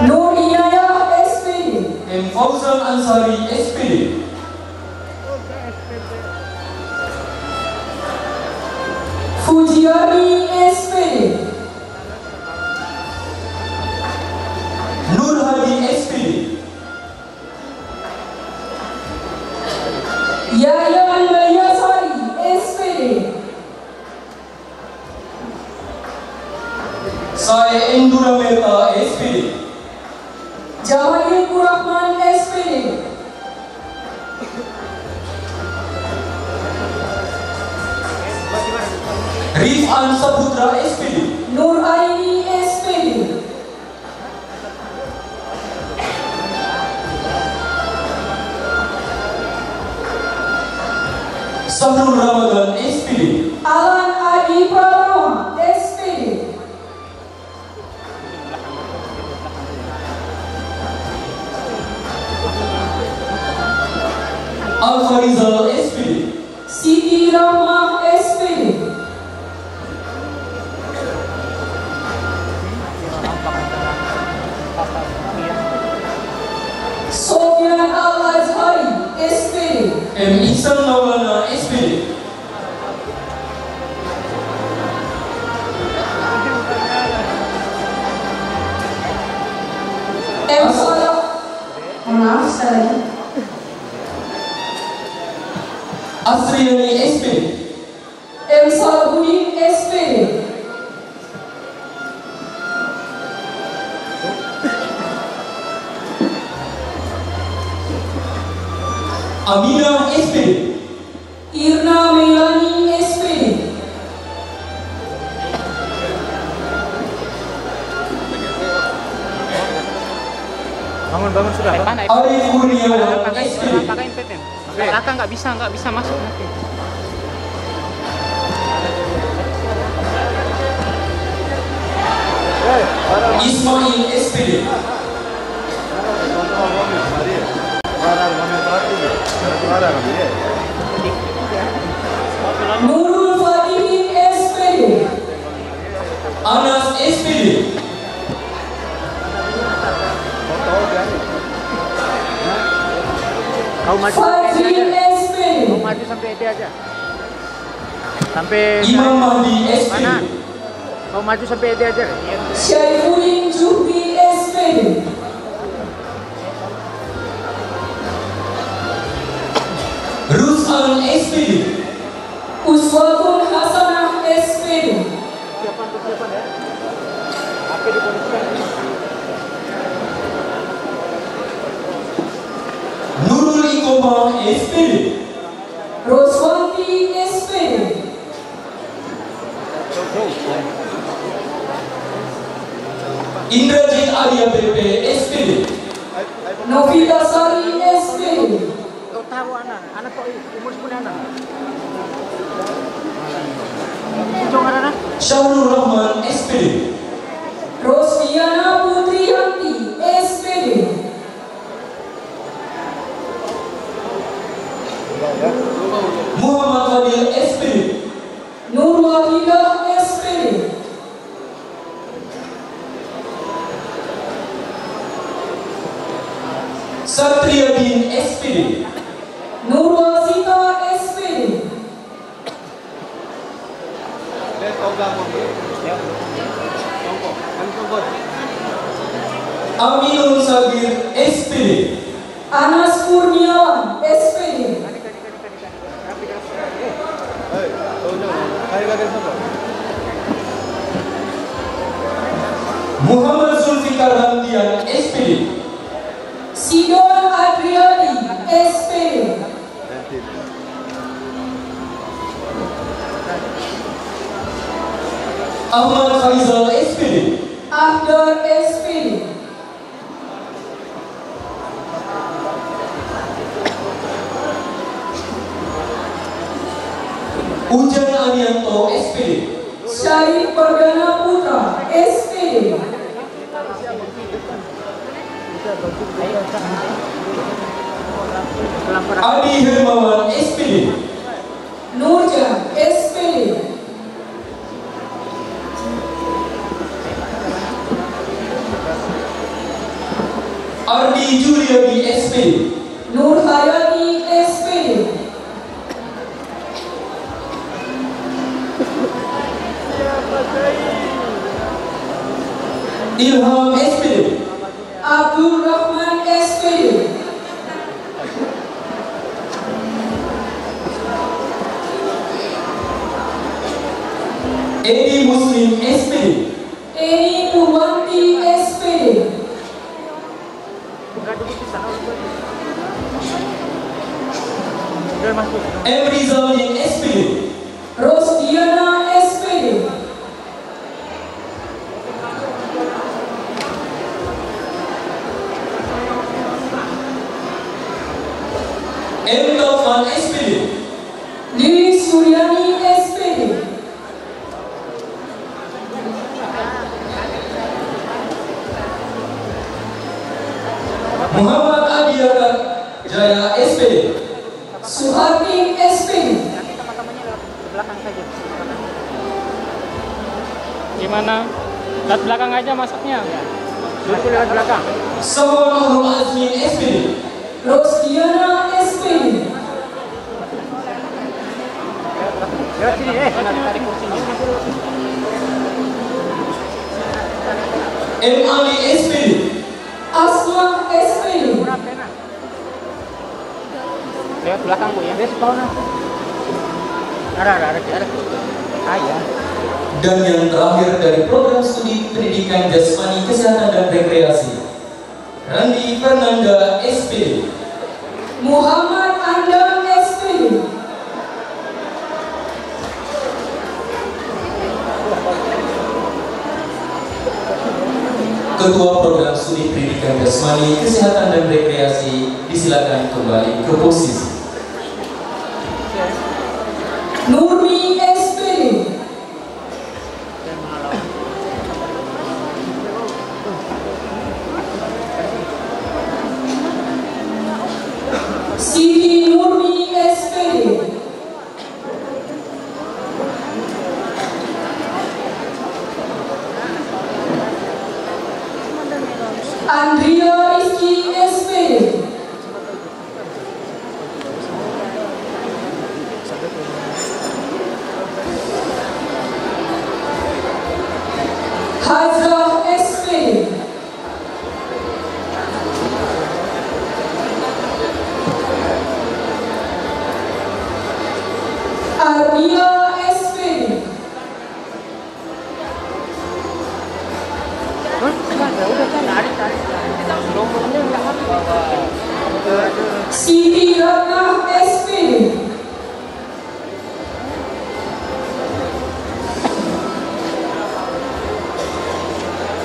Nur Inayah SPD.
M. Fauzan Ansari SPD.
Fujiari SPD.
Nur Hadi SPD.
Yayan Mayasari SPD.
Saya Endura Meta SPD.
Jahayul Rahman SPD.
Rifan Saputra SPD.
Nur Aini SPD.
Sahrul Ramadan SPD.
Alan Adi Pratama SPD.
Al-Farizal SPD.
Siti Rahmah SPD. Sofyan Al-Azhari SPD.
M. Ihsan Maulana SPD.
M. Salah. Maaf, sekali lagi.
Asriyani SPD.
M. Salahuddin SPD.
Aminah SPD.
Irna Melani SPD.
Bangun sudah.
Arif Kurniawan SPD.
Pakain PTM. Belakang nggak bisa masuk nanti.
Ismail SPD.
Nurul Fadihin SPD.
Anas SPD.
Kau maju
Fadrin SPD.
Kau maju sampai itu aja. Sampai
Imam Mahdi SPD.
mana? Kau maju sampai itu aja.
Syaifuddin Juhbi SPD.
Ruslan SPD.
Uswatun Hasanah SPD.
Persiapan ya. Apa dikondisikan?
Nurul Iqomah SPD.
Roswanti SPD.
Indrajit Arya PP SPD.
Novita Sari SPD.
Kau tahu anak kau umur 10 anak. Jangan anak.
Syahrul Rahman SPD.
Rosdiana Putriyanti SPD.
Muhammad Fadil SPD.
Nur Wahidah SPD.
Satriadin SPD.
Nur Wasita SPD.
Aminul Sabir SPD.
Anas Kurniawan SPD.
Muhammad Zulfikar Ramdian SPD.
Sidon Adriani SPD.
Ahmad Faizal SPD.
Ahdar SPD.
Ujan Suhadianto SPD.
Syarif Perdana Putra SPD.
Adi Hermawan SPD.
Nurjan SPD.
Ardi Juliadi SPD.
Nur Hayati SPD.
Ilham SPD.
Abdul Rahman SPD.
Edi Muslim SPD.
Eni Purwanti SPD.
M. Rizaldi SPD.
Rosdiana SPD.
M. Taufan SPD.
Lili Suryani SPD.
Muhammad Adiaka Jaya SPD.
Suharti SPD.
Gimana? Lihat belakang aja masaknya. Duduk lewat belakang.
Sahwan Nurul Azmin SPD.
Rosdiana SPD.
Lewat sini, tarik kursinya.
M. Ali SPD.
Asma SPD.
Lewat belakang Bu ya. Ada. Ayah.
Dan yang terakhir dari program studi pendidikan jasmani, kesehatan dan rekreasi, Randi Fernanda SPD.
Muhammad Andam SPD.
Ketua program studi pendidikan jasmani, kesehatan dan rekreasi, disilakan kembali ke posisi.
Nurmi SPD. Siti Nurmi SPD. Andrea Rizky SPD. Hazrah SPD. Armia SPD. Siti Ratna SPD.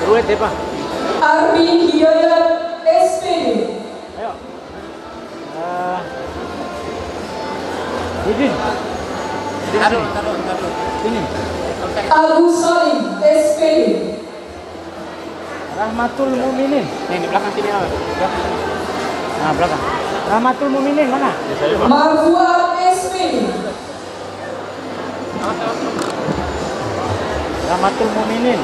Ruwet deh Pak.
Arvin Hidayat SPD.
Ayo. Didin. Taruh. Ini.
Agus Salim SPD.
Rahmatul Muminin. Nih di belakang sini. Nah, belakang. Rahmatul Muminin mana?
Marfuat SPD.
Rahmatul Muminin.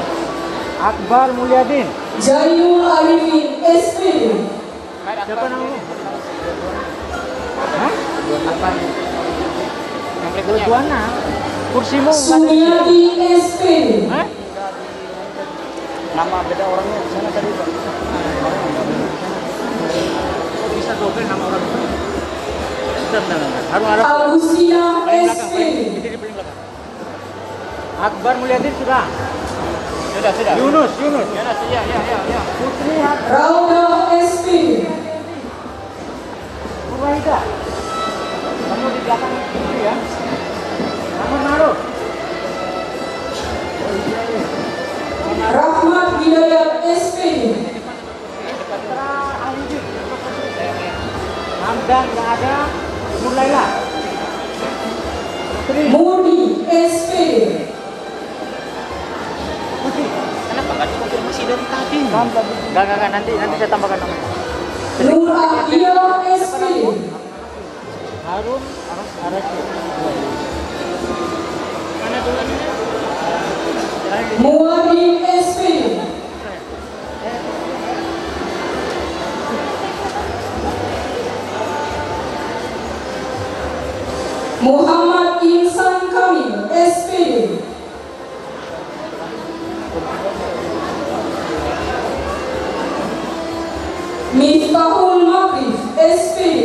Akbar Mulyadin.
Jainul Arifin SPD.
Siapa namamu? Hah? Duana. Kursimu
Sumiati SPD.
Hah? Nama beda orangnya di sana tadi Pak. Bisa double nama orang. Bentar. Harus ada.
Agustina
Paling belakang,
SPD.
di paling belakang. Akbar Mulyadin sudah. Sudah. Yunus. Ya. Putri
Rauda SPD.
Purwahida. Kamu di belakang itu ya. Kamu naruh.
Rahmat Hidayat SPD.
Hamdan nggak ada. Nur Laila. Putri.
Murni SPD.
Kenapa nggak dikonfirmasi dari tadi? Enggak, nanti saya tambahkan namanya.
Nur Akhia SPD.
Harun Arashi. Mana tulisannya?
Muadin SPD. Muhammad Insan Kamil SPD. Miftahul Makrif SPD.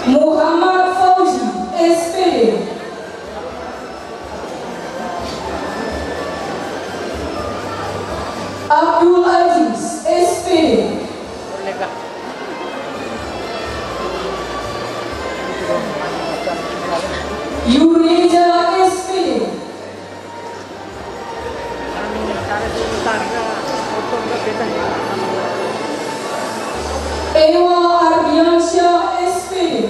Muhammad Fauzi SPD. Abdul Aziz SPD. Yureja SPD. Ewa Ardiansyah SPD.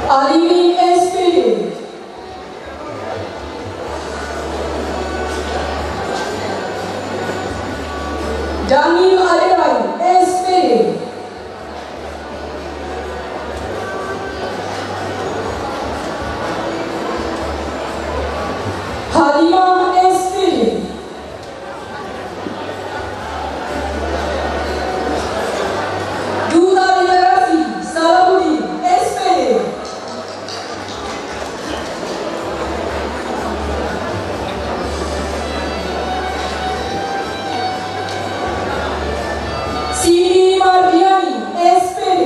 Alimin SPD. Daniel Aderai SPD. Halimah SPD. Duta Literasi Salahuddin SPD. Siti Mardiani SPD.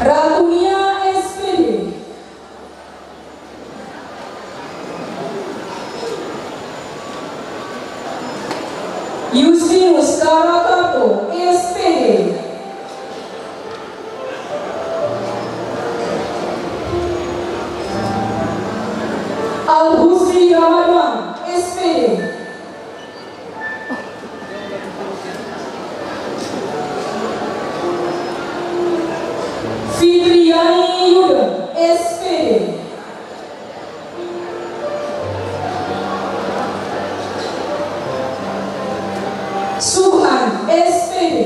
Ratunia SPD. Yustinus Karakato SPD. Al-Husri Ramadan SPD. Fitriani Yuda SPD. Subhan SPD.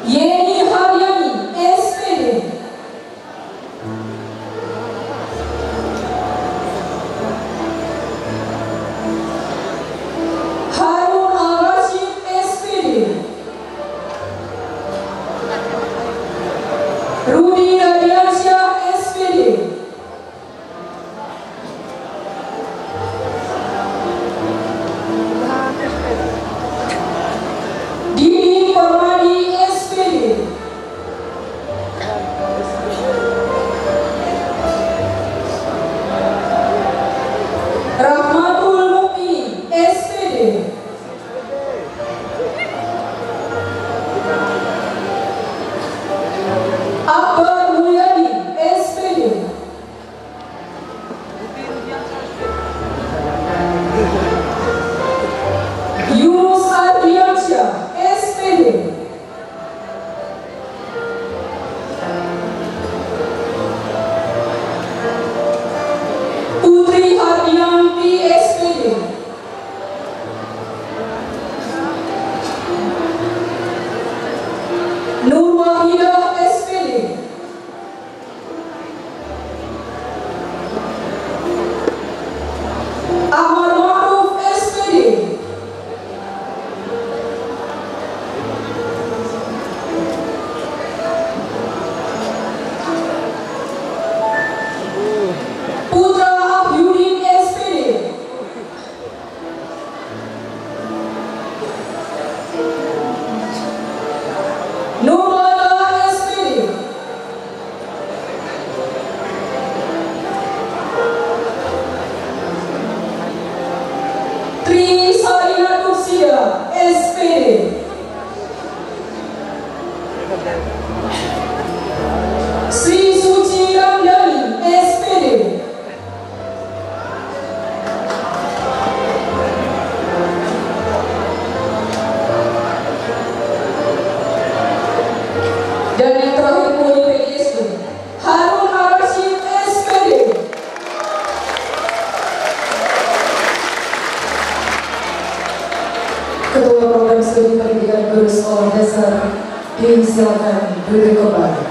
Yeni Haryani SPD. Harun Al-Rashid SPD. Rudi Radiansyah SPD. Didi Permadi SPD. Rahmatul Mukminin SPD. Akbar Mulyadi SPD. Yunus Ardiansyah SPD. Putri Hardianti SPD. Nur Wahidah SPD. Ahmad Ma'ruf SPD.
Ketua Program Studi Pendidikan Guru Sekolah Dasar, disilakan duduk kembali.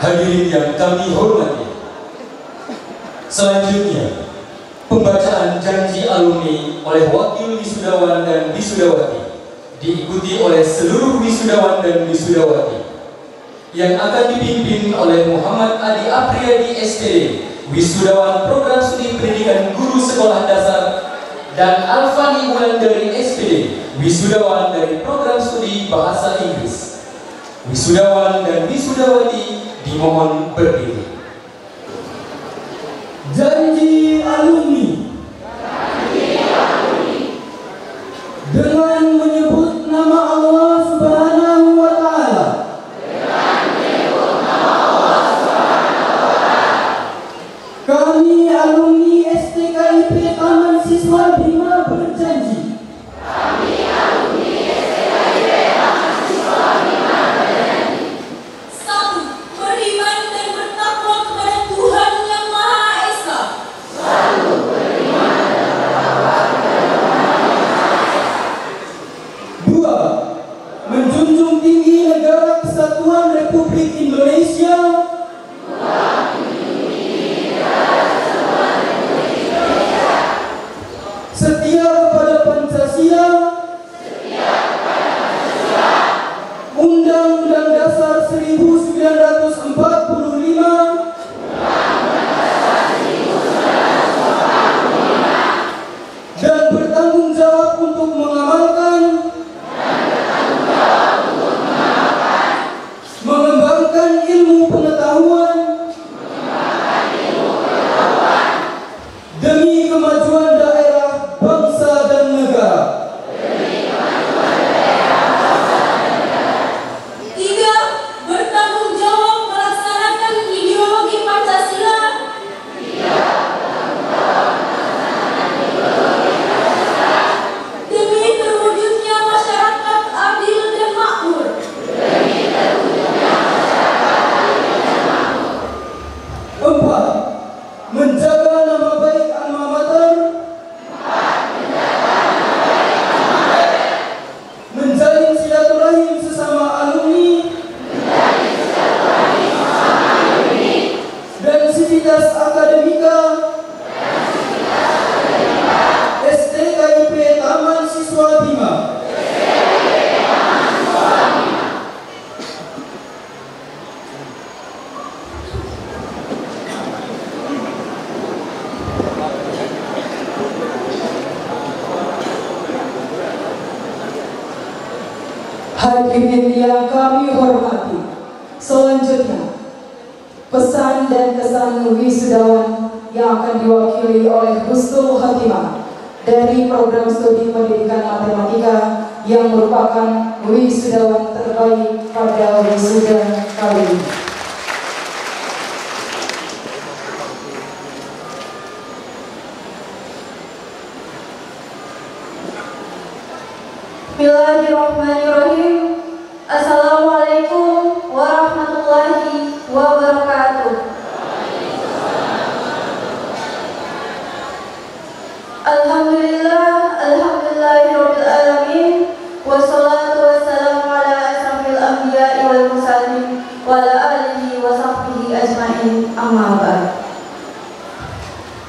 Hadirin yang kami hormati, selanjutnya pembacaan janji alumni oleh wakil wisudawan dan wisudawati diikuti oleh seluruh wisudawan dan wisudawati yang akan dipimpin oleh Muhammad Adi Apriyadi SPD, wisudawan Program Studi Pendidikan Guru Sekolah Dasar, dan Alfani Wulandari SPD, wisudawan dari Program Studi Bahasa Inggris. Wisudawan dan wisudawati dimohon berdiri.
Janji alumni. Dengan menyebut nama Allah Subhanahu wa Ta'ala. Kami alumni STKIP Taman Siswa Bima berjanji.
Satu, beriman dan bertakwa kepada Tuhan Yang Maha Esa.
Dua, menjunjung tinggi negara kesatuan Republik Indonesia. Setia kepada Pancasila. Undang-Undang Dasar 1945. Dan bertanggung jawab untuk mengamalkan, mengembangkan ilmu pengetahuan demi kemajuan daerah, bangsa dan negara.
Tiga, bertanggung jawab melaksanakan ideologi Pancasila. Demi terwujudnya masyarakat adil dan makmur.
Empat, menjaga nama baik alma mater. Menjalin silaturahim sesama alumni. Dan sivitas akademika STKIP Taman Siswa Bima.
Hadirin yang kami hormati, selanjutnya pesan dan kesan wisudawan yang akan diwakili oleh Husnul Khatimah dari Program Studi Pendidikan Matematika yang merupakan wisudawan terbaik pada wisuda kali ini.
Bismillahirrahmanirrahim. Assalamualaikum warahmatullahi wabarakatuh. Alhamdulillahirabbil alamin. Wassalatu wassalamu ala asrafil anbiya'i wal mursalin wa ala alihi wa sahbihi ajmain. Amma ba'd.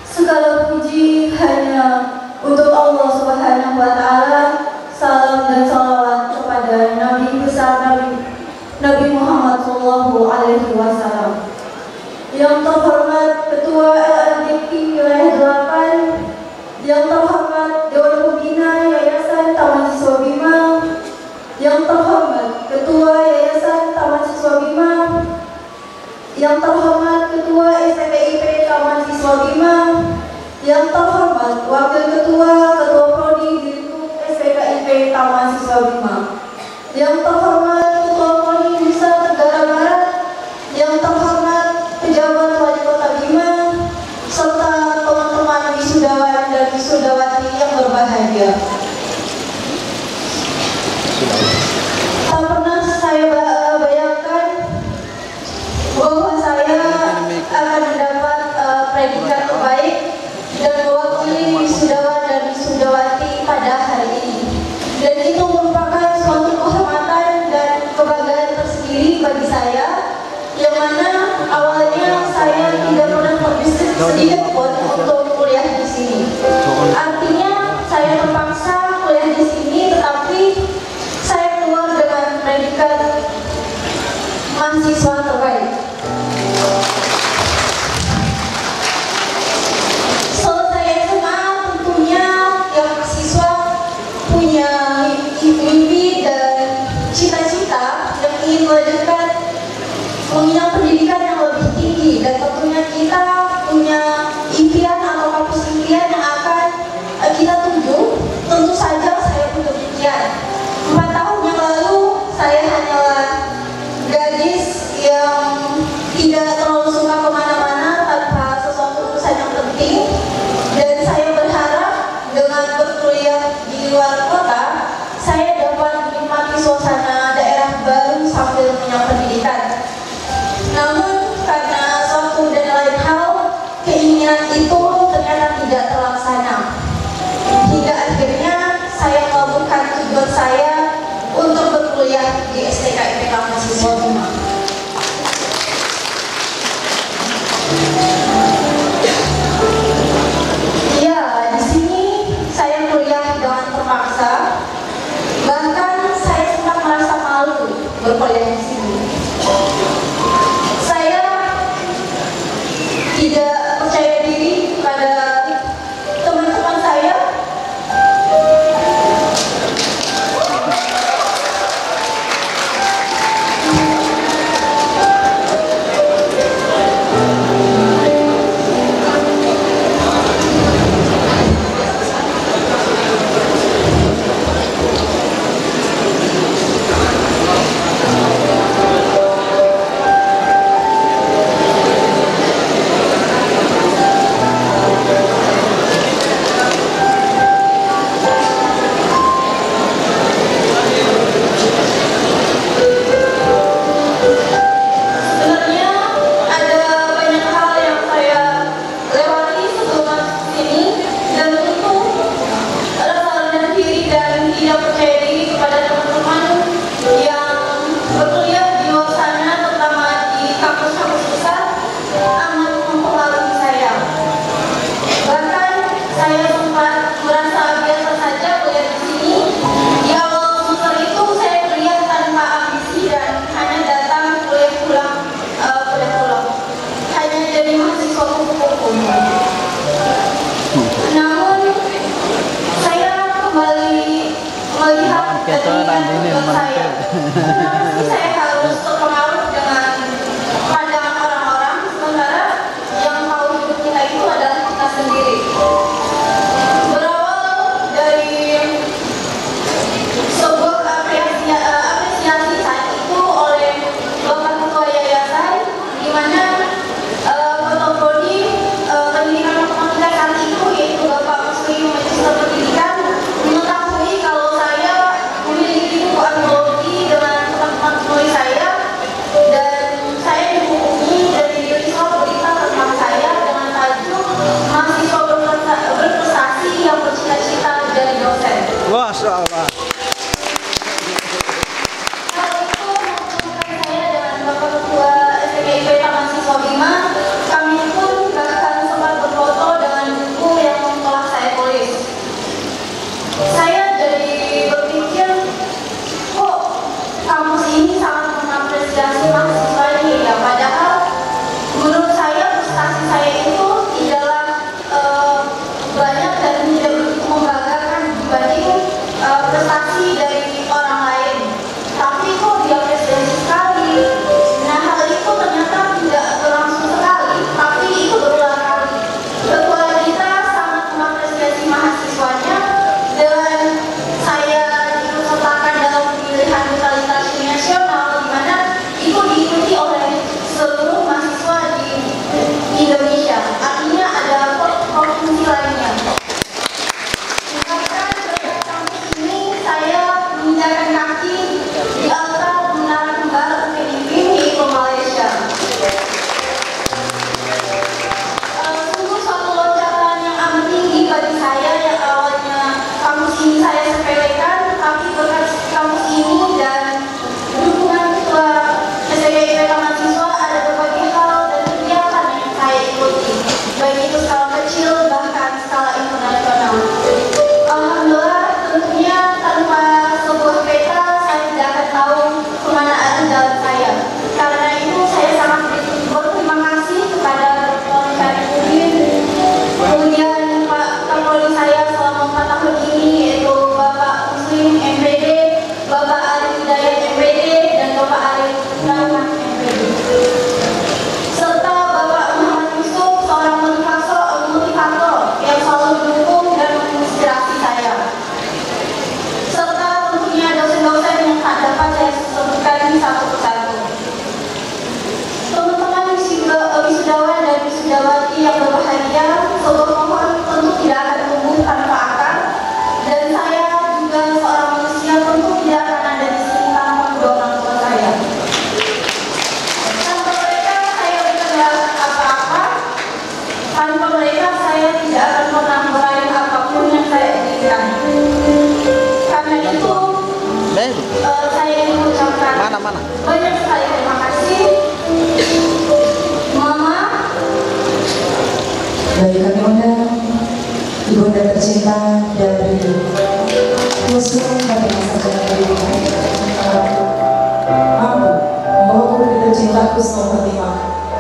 Segala puji hanya untuk Allah Subhanahu wa Ta'ala. Salam dan salawat kepada Nabi besar Nabi Muhammad Sallallahu Alaihi Wasallam. Yang terhormat Ketua LRDP Wilayah 8, yang terhormat Dewan Pembina Yayasan Taman Siswa Bima, yang terhormat Ketua Yayasan Taman Siswa Bima, yang terhormat Ketua STKIP Taman Siswa Bima, yang terhormat Wakil Ketua Prodi STKIP Taman Siswa Bima, yang terhormat Ketua Prodi Nusa Tenggara Barat, yang terhormat pejabat wali kota Bima, serta teman-teman wisudawan dan wisudawati yang berbahagia. Tak pernah saya bayangkan bahwa saya akan mendapat predikat terbaik kembali melihat dari saya. Kenapa sih saya harus terpengaruh dengan pandangan orang-orang, sementara yang tahu hidup kita itu adalah kita sendiri. Berawal dari sebuah apresiasi saat itu oleh Bapak Ketua Yayasan, di mana Ketua Prodi Pendidikan Matematika saat itu, yaitu Bapak Muslim Magister Pendidikan, mengetahui kalau saya memiliki buku antologi dengan teman-teman penulis saya, dan saya dihubungi dan dirilis berita tentang saya dengan tajuk mahasiswa berprestasi yang bercita-cita jadi dosen.
Masya Allah.
Hal itu menghubungkan saya dengan Bapak Ketua SMIP Taman Siswa Bima. Kami pun bahkan sempat berfoto dengan buku yang telah saya tulis. Saya jadi berpikir, kok kampus ini sangat mengapresiasi mahasiswa ini ya, padahal menurut saya prestasi saya itu tidaklah banyak dan tidak begitu membanggakan dibanding prestasi dari orang lain, tapi kok diapresiasi sekali. Nah, hal itu ternyata tidak berlangsung sekali, tapi itu berulang kali. Ketua kita sangat mengapresiasi mahasiswanya, dan saya diikutsertakan dalam pemilihan duta literasi nasional, di mana itu diikuti oleh seluruh mahasiswa di Indonesia. Artinya ada provinsi lainnya. Bahkan dari kampus ini saya menginjakan kaki di altar menara kembar UPIP di Malaysia. Sungguh suatu loncatan yang amat tinggi bagi saya, yang awalnya kampus ini saya sepelekan, tapi berkat kampus ini dan dukungan Ketua SMIP Taman Siswa, ada berbagai hal dan kegiatan yang saya ikuti, baik itu skala kecil bahkan skala internasional. Alhamdulillah, tentunya tanpa sebuah peta saya tidak akan tahu kemana arah jalan saya. Karena itu saya sangat berterima kasih kepada Dr. Syarifudin, kemudian Pak Kapolri saya selama 4 tahun ini, yaitu Bapak Muslim MPD, Bapak Arif Hidayat MPD, dan Bapak Arif Rahman MPD, serta Bapak Muhammad Yusuf, seorang motivator yang selalu mendukung dan menginspirasi saya, serta tentunya dosen-dosen yang tak dapat saya sebutkan satu persatu. Teman-teman wisudawan dan wisudawati yang berbahagia, sebuah pohon tentu tidak akan tumbuh tanpa akar, dan saya juga seorang manusia tentu tidak akan ada di sini tanpa kedua orang tua saya. Tanpa mereka saya bukanlah apa-apa. Tanpa mereka saya tidak akan pernah meraih apapun yang saya inginkan. Karena itu saya ingin mengucapkan banyak sekali terima kasih, Mama.
Dari kami undang Ibunda tercinta dari Muslim Fatimah Sarjana Pendidikan, mampu membawa putri tercinta Husnul Fatimah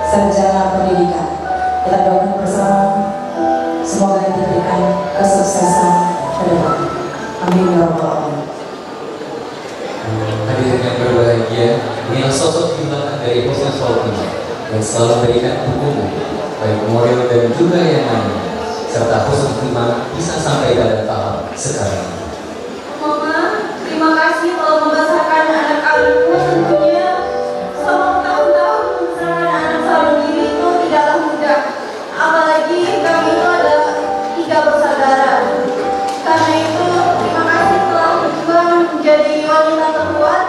Sarjana Pendidikan. Kita doakan bersama, semoga diberikan kesuksesan ke depan. Amin ya rabbal alamin.
Hadirin yang berbahagia, inilah sosok di belakang dari Husnul Fatimah yang selalu memberikan hukum, baik moral dan juga yang lainnya, serta Husnul Fatimah bisa sampai pada tahap sekarang.
Mama, terima kasih telah membesarkan anak-anakku. Tentunya selama tahun-tahun membesarkan anak sendiri itu tidaklah mudah, apalagi kami itu ada 3 bersaudara. Karena itu terima kasih telah berjuang menjadi wanita terkuat.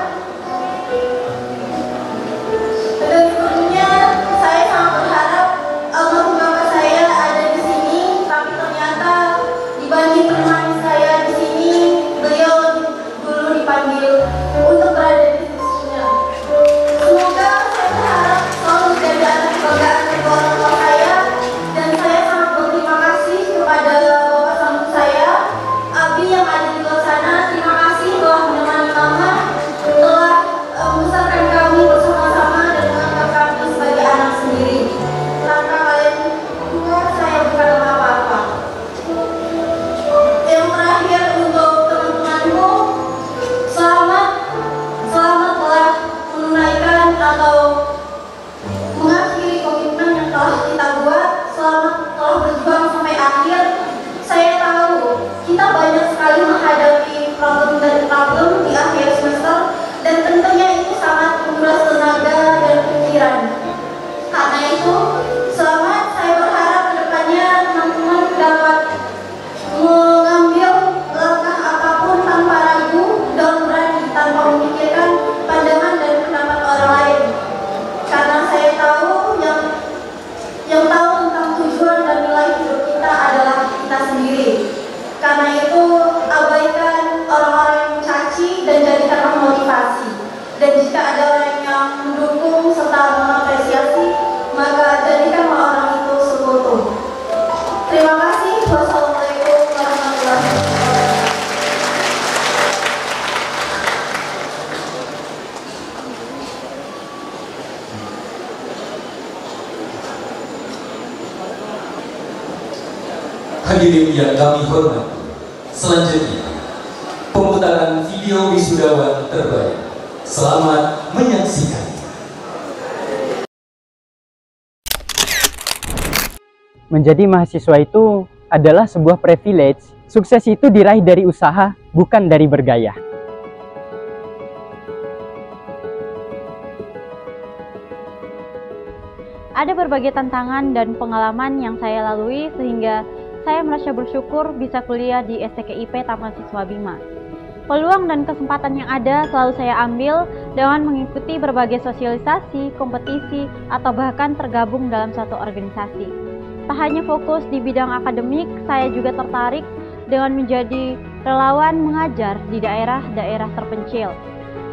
Dan tentunya saya sangat berharap almarhum bapak saya ada di sini, tapi ternyata dibanding teman saya di sini, beliau dulu dipanggil untuk berada di sisinya. Saya tahu kita banyak sekali menghadapi problem di akhir semester, dan tentunya itu sangat menguras tenaga dan pikiran. Karena itu, saya berharap kedepannya teman-teman dapat mengambil langkah apapun tanpa ragu dan berani, tanpa memikirkan pandangan dan pendapat orang lain. Karena saya tahu yang tahu tentang tujuan dan nilai hidup kita adalah kita sendiri. Karena itu, abaikan orang-orang yang mencaci dan jadikanlah motivasi. Dan jika ada orang yang mendukung serta mengapresiasi, maka jadikanlah orang itu sekutu. Terima kasih. Wassalamualaikum warahmatullahi wabarakatuh.
Hadirin yang kami hormati, selanjutnya pemutaran video wisudawan terbaik. Selamat menyaksikan.
Menjadi mahasiswa itu adalah sebuah privilege. Sukses itu diraih dari usaha, bukan dari bergaya.
Ada berbagai tantangan dan pengalaman yang saya lalui sehingga saya merasa bersyukur bisa kuliah di STKIP Taman Siswa Bima. Peluang dan kesempatan yang ada selalu saya ambil dengan mengikuti berbagai sosialisasi, kompetisi, atau bahkan tergabung dalam satu organisasi. Tak hanya fokus di bidang akademik, saya juga tertarik dengan menjadi relawan mengajar di daerah-daerah terpencil.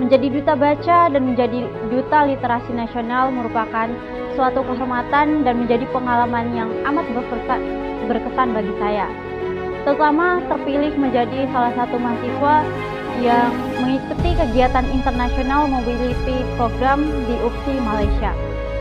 Menjadi duta baca dan menjadi duta literasi nasional merupakan suatu kehormatan dan menjadi pengalaman yang amat berkesan bagi saya. Terutama terpilih menjadi salah satu mahasiswa yang mengikuti kegiatan internasional mobility program di UPSI Malaysia.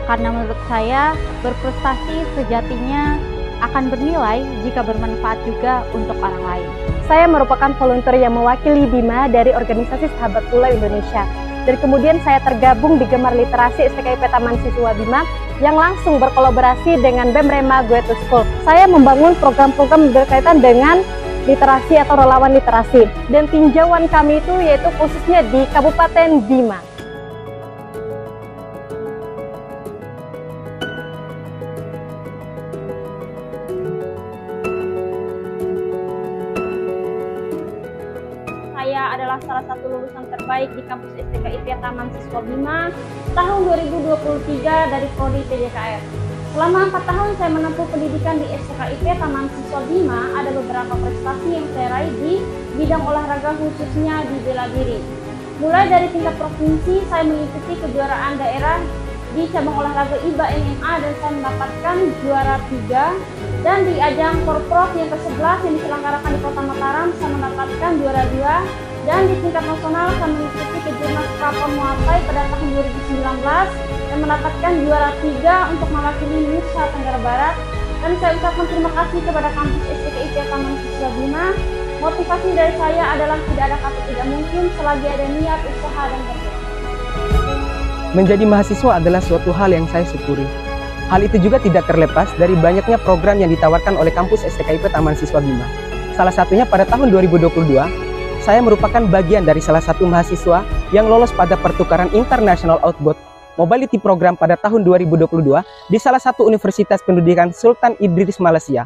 Karena menurut saya, berprestasi sejatinya akan bernilai jika bermanfaat juga untuk orang lain.
Saya merupakan volunteer yang mewakili Bima dari organisasi Sahabat Pulau Indonesia. Dan kemudian saya tergabung di Gemar Literasi STKIP Taman Siswa Bima yang langsung berkolaborasi dengan BEM Rema Go to School. Saya membangun program-program berkaitan dengan literasi atau relawan literasi. Dan tinjauan kami itu yaitu khususnya di Kabupaten Bima.
Saya adalah salah satu lulusan terbaik di kampus STKIP Taman Siswa Bima tahun 2023 dari Prodi PJKR. Selama 4 tahun saya menempuh pendidikan di STKIP Taman Siswa Bima, ada beberapa prestasi yang saya raih di bidang olahraga khususnya di bela diri. Mulai dari tingkat provinsi, saya mengikuti kejuaraan daerah di cabang olahraga IBA MMA dan saya mendapatkan juara 3. Dan di ajang Porprov yang ke-11 yang diselenggarakan di Kota Mataram, saya mendapatkan juara 2. Dan di tingkat nasional, saya mengikuti kejurnas Prapon Muay Thai pada tahun 2019 dan mendapatkan juara 3 untuk mewakili Nusa Tenggara Barat. Dan saya ucapkan terima kasih kepada kampus STKIP Taman Siswa Bima. Motivasi dari saya adalah tidak ada kata tidak mungkin selagi ada niat, usaha, dan kerja.
Menjadi mahasiswa adalah suatu hal yang saya syukuri. Hal itu juga tidak terlepas dari banyaknya program yang ditawarkan oleh kampus STKIP Taman Siswa Bima. Salah satunya pada tahun 2022, saya merupakan bagian dari salah satu mahasiswa yang lolos pada pertukaran International Outbound Mobility Program pada tahun 2022 di salah satu universitas pendidikan Sultan Idris Malaysia.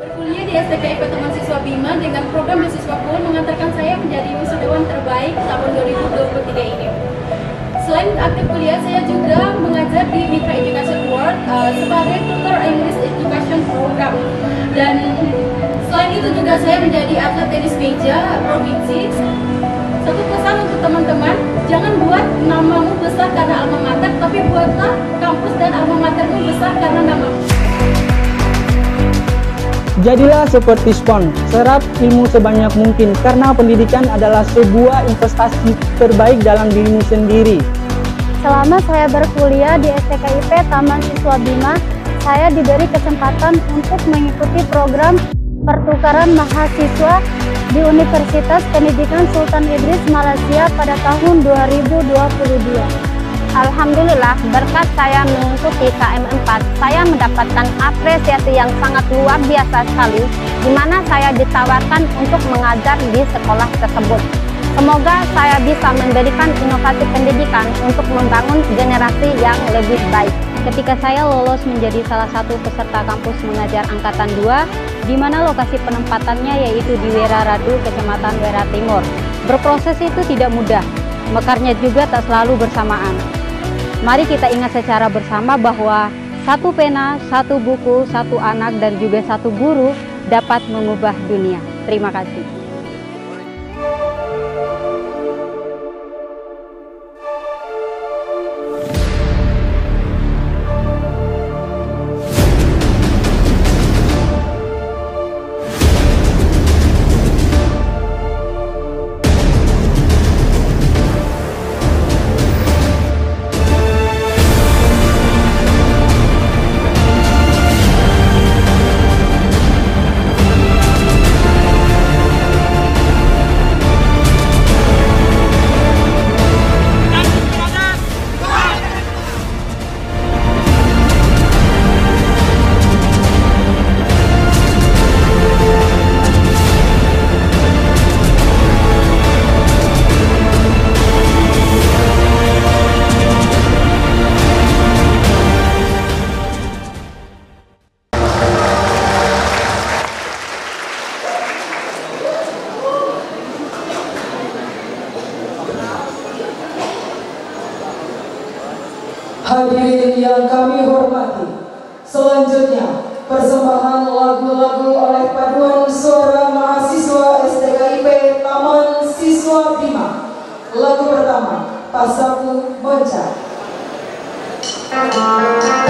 Berkuliah di STKIP Taman Siswa Bima dengan program beasiswa full mengantarkan saya menjadi wisudawan terbaik tahun 2023 ini. Selain aktif kuliah, saya juga mengajar di Mitra Education Award sebagai tutor English Education Program. Dan selain itu juga saya menjadi atlet tenis meja provinsi. Satu pesan untuk teman-teman, jangan buat namamu besar karena alma mater, tapi buatlah kampus dan alma matermu besar karena namamu.
Jadilah seperti SPON, serap ilmu sebanyak mungkin karena pendidikan adalah sebuah investasi terbaik dalam dirimu sendiri.
Selama saya berkuliah di STKIP Taman Siswa Bima, saya diberi kesempatan untuk mengikuti program pertukaran mahasiswa di Universitas Pendidikan Sultan Idris Malaysia pada tahun 2022.
Alhamdulillah, berkat saya mengikuti KM4, saya mendapatkan apresiasi yang sangat luar biasa sekali, di mana saya ditawarkan untuk mengajar di sekolah tersebut. Semoga saya bisa memberikan inovasi pendidikan untuk membangun generasi yang lebih baik.
Ketika saya lolos menjadi salah satu peserta kampus mengajar angkatan 2, di mana lokasi penempatannya yaitu di Weraradu, Kecamatan Wera Timur. Berproses itu tidak mudah, mekarnya juga tak selalu bersamaan. Mari kita ingat secara bersama bahwa satu pena, satu buku, satu anak, dan juga satu guru dapat mengubah dunia. Terima kasih.
Hadirin yang kami hormati, selanjutnya persembahan lagu-lagu oleh paduan suara mahasiswa STKIP Taman Siswa Bima. Lagu pertama, Pasaku Bonca.
Wanita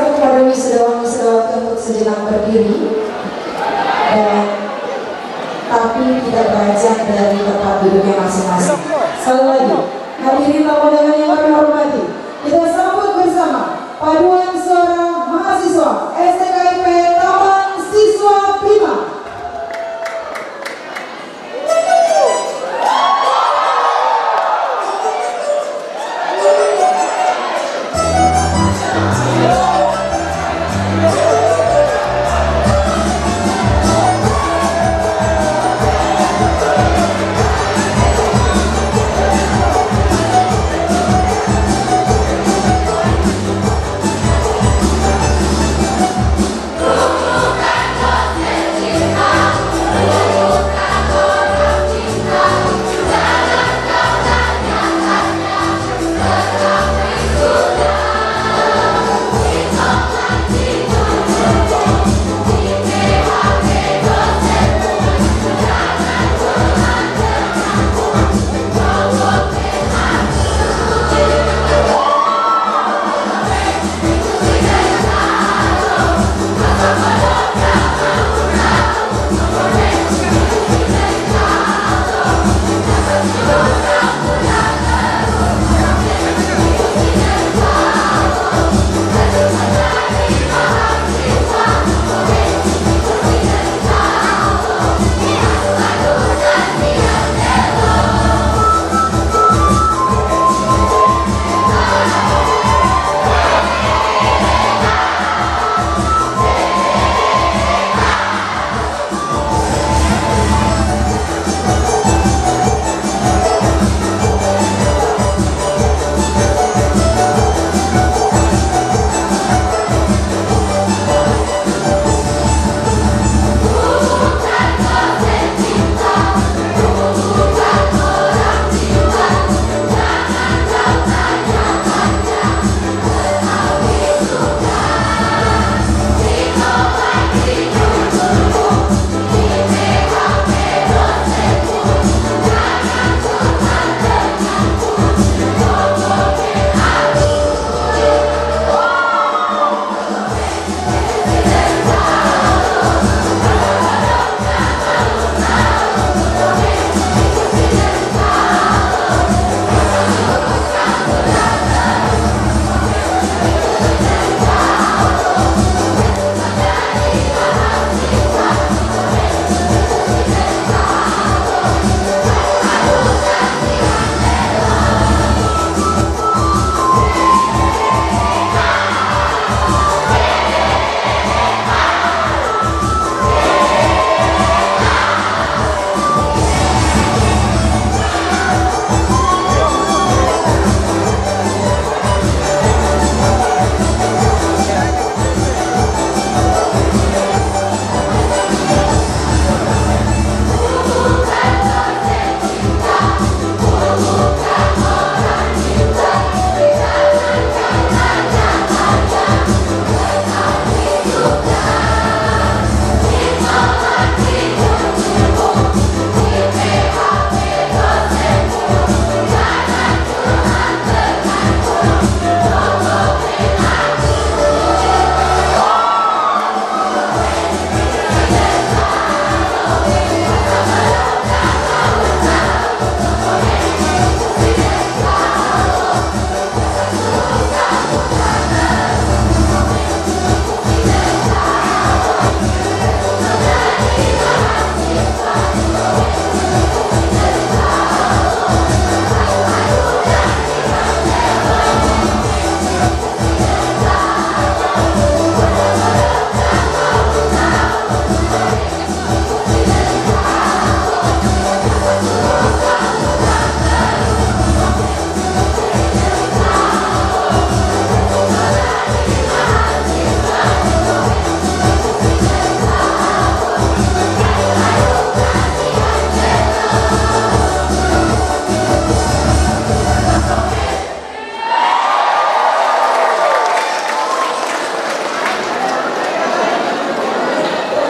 persilakan kepada wisudawan-wisudawati untuk sejenak berdiri dan tapi tidak beranjak dari tempat duduknya masing-masing. Sekali lagi, hadirin tamu undangan yang kami hormati, kita sambut bersama paduan suara mahasiswa STKIP Taman Siswa Bima.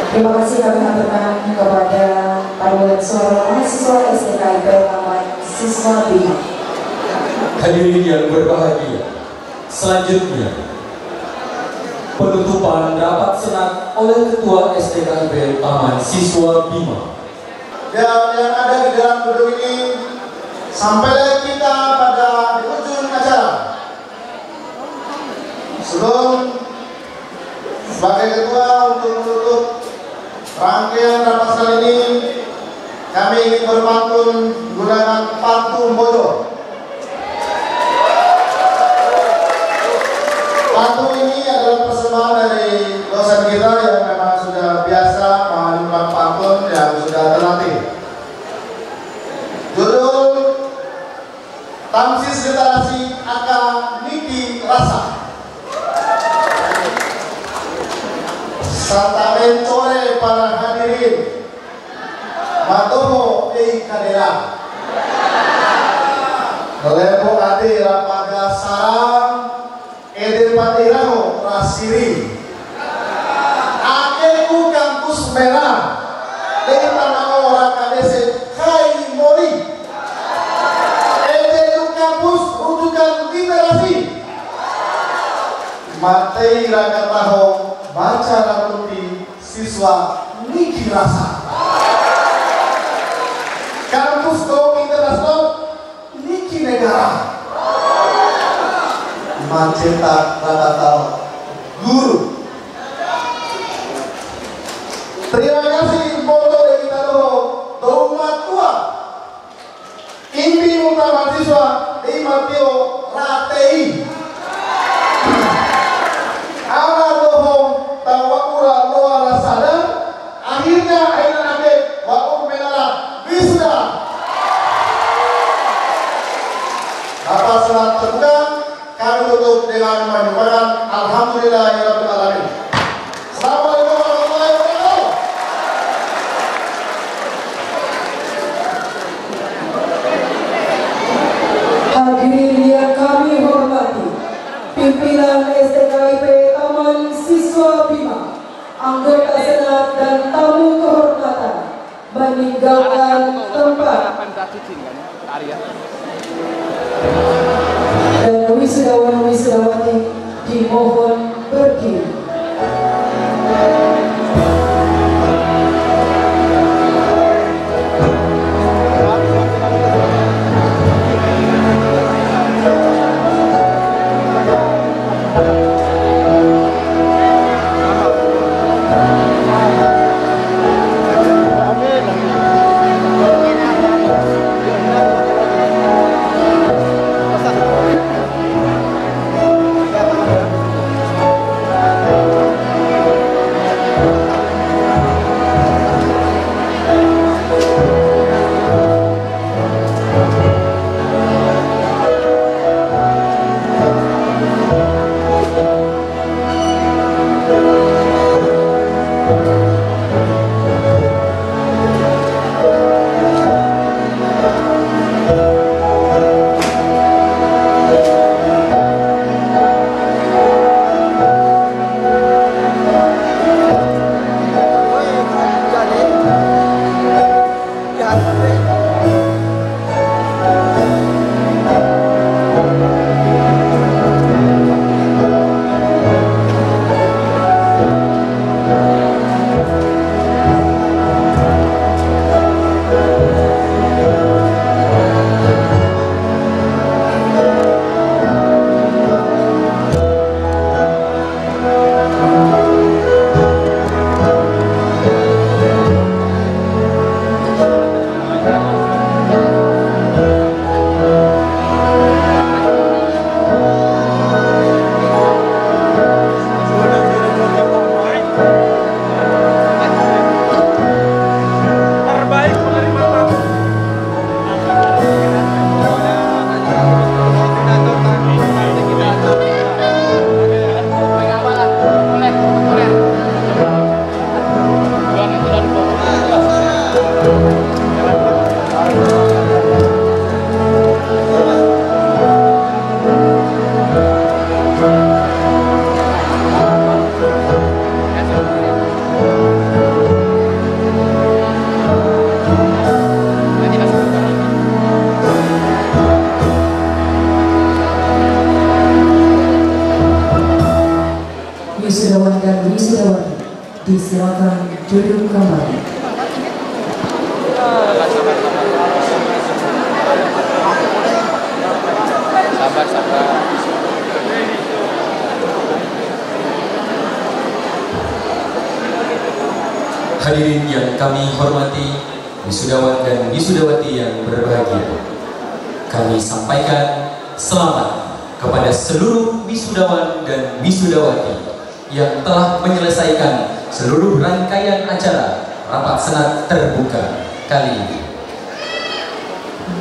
Terima kasih kami aturkan kepada paduan suara mahasiswa STKIP Taman Siswa Bima.
Hadirin yang berbahagia, selanjutnya Penutupan rapat senat oleh Ketua STKIP Taman Siswa Bima.
Dan yang ada di dalam gedung ini, sampailah kita pada di ujung acara. Sebelum sebagai ketua untuk menutup rangkaian rapat kali ini, kami ingin berpantun menggunakan pantun bodoh. Pantun ini adalah persembahan dari dosen kita yang memang sudah biasa mengajukan pantun yang sudah terlatih. Judul Tamsis Literasi Aka Niki Rasa. Serta mencore para hadirin Matomo Kadera Lepo Ade Rapaga Sarang Edir Patirano Rasiri Akeku Kampus Merah Dari tanah orang kadese Hai Mori Edir Kampus Rujukan Literasi Matei Rakataho Baca Rakuti Siswa Niki Rasa Kampus Go Internasional Niki Negara Macetak Rakatau Guru. Terima kasih foto dari Taro Doma Tua Inti Muta Mahasiswa di Matio Ratei Ana Dohong Tawakura Loa Rasada. Akhirnya Aina Wakum Menara Wisuda. Rapat senat terbuka. Kami tutup dengan menyuarakan Alhamdulillahirabbil alamin. Assalamualaikum warahmatullahi wabarakatuh.
Hadirin yang kami hormati, pimpinan STKIP Taman Siswa Bima, anggota senat dan tamu kehormatan, meninggalkan tempat. Dan wisudawan-wisudawati dimohon berdiri. wisudawan dan wisudawati disilakan duduk kembali.
Sabar.
Hadirin yang kami hormati, wisudawan dan wisudawati yang berbahagia, kami sampaikan selamat kepada seluruh wisudawan dan wisudawati yang telah menyelesaikan seluruh rangkaian acara rapat senat terbuka kali ini.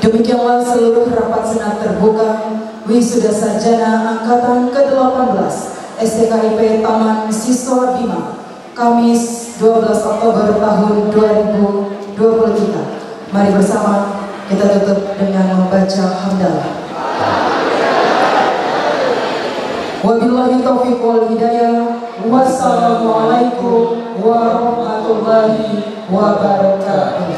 Demikianlah seluruh rapat senat terbuka wisuda sarjana angkatan ke-18 STKIP Taman Siswa Bima Kamis 12 Oktober tahun 2023. Mari bersama kita tutup dengan membaca hamdalah. Wabillahi taufiq wal hidayah. Wassalamualaikum warahmatullahi wabarakatuh.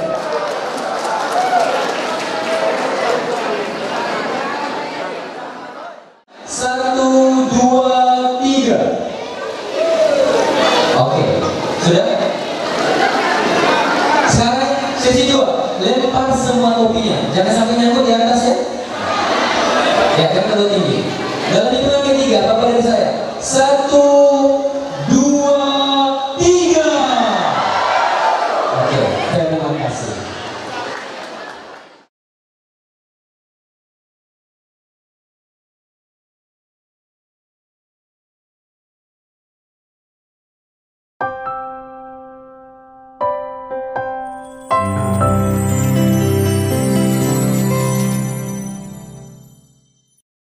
Satu, dua, tiga. Oke, sudah? Sekarang sesi 2, lempar semua topinya. Jangan sampai nyangkut di atas ya. Ya, jangan terlalu tinggi. Dalam hitungan ketiga, apa dari saya? 1, 2, 3. Oke, terima kasih.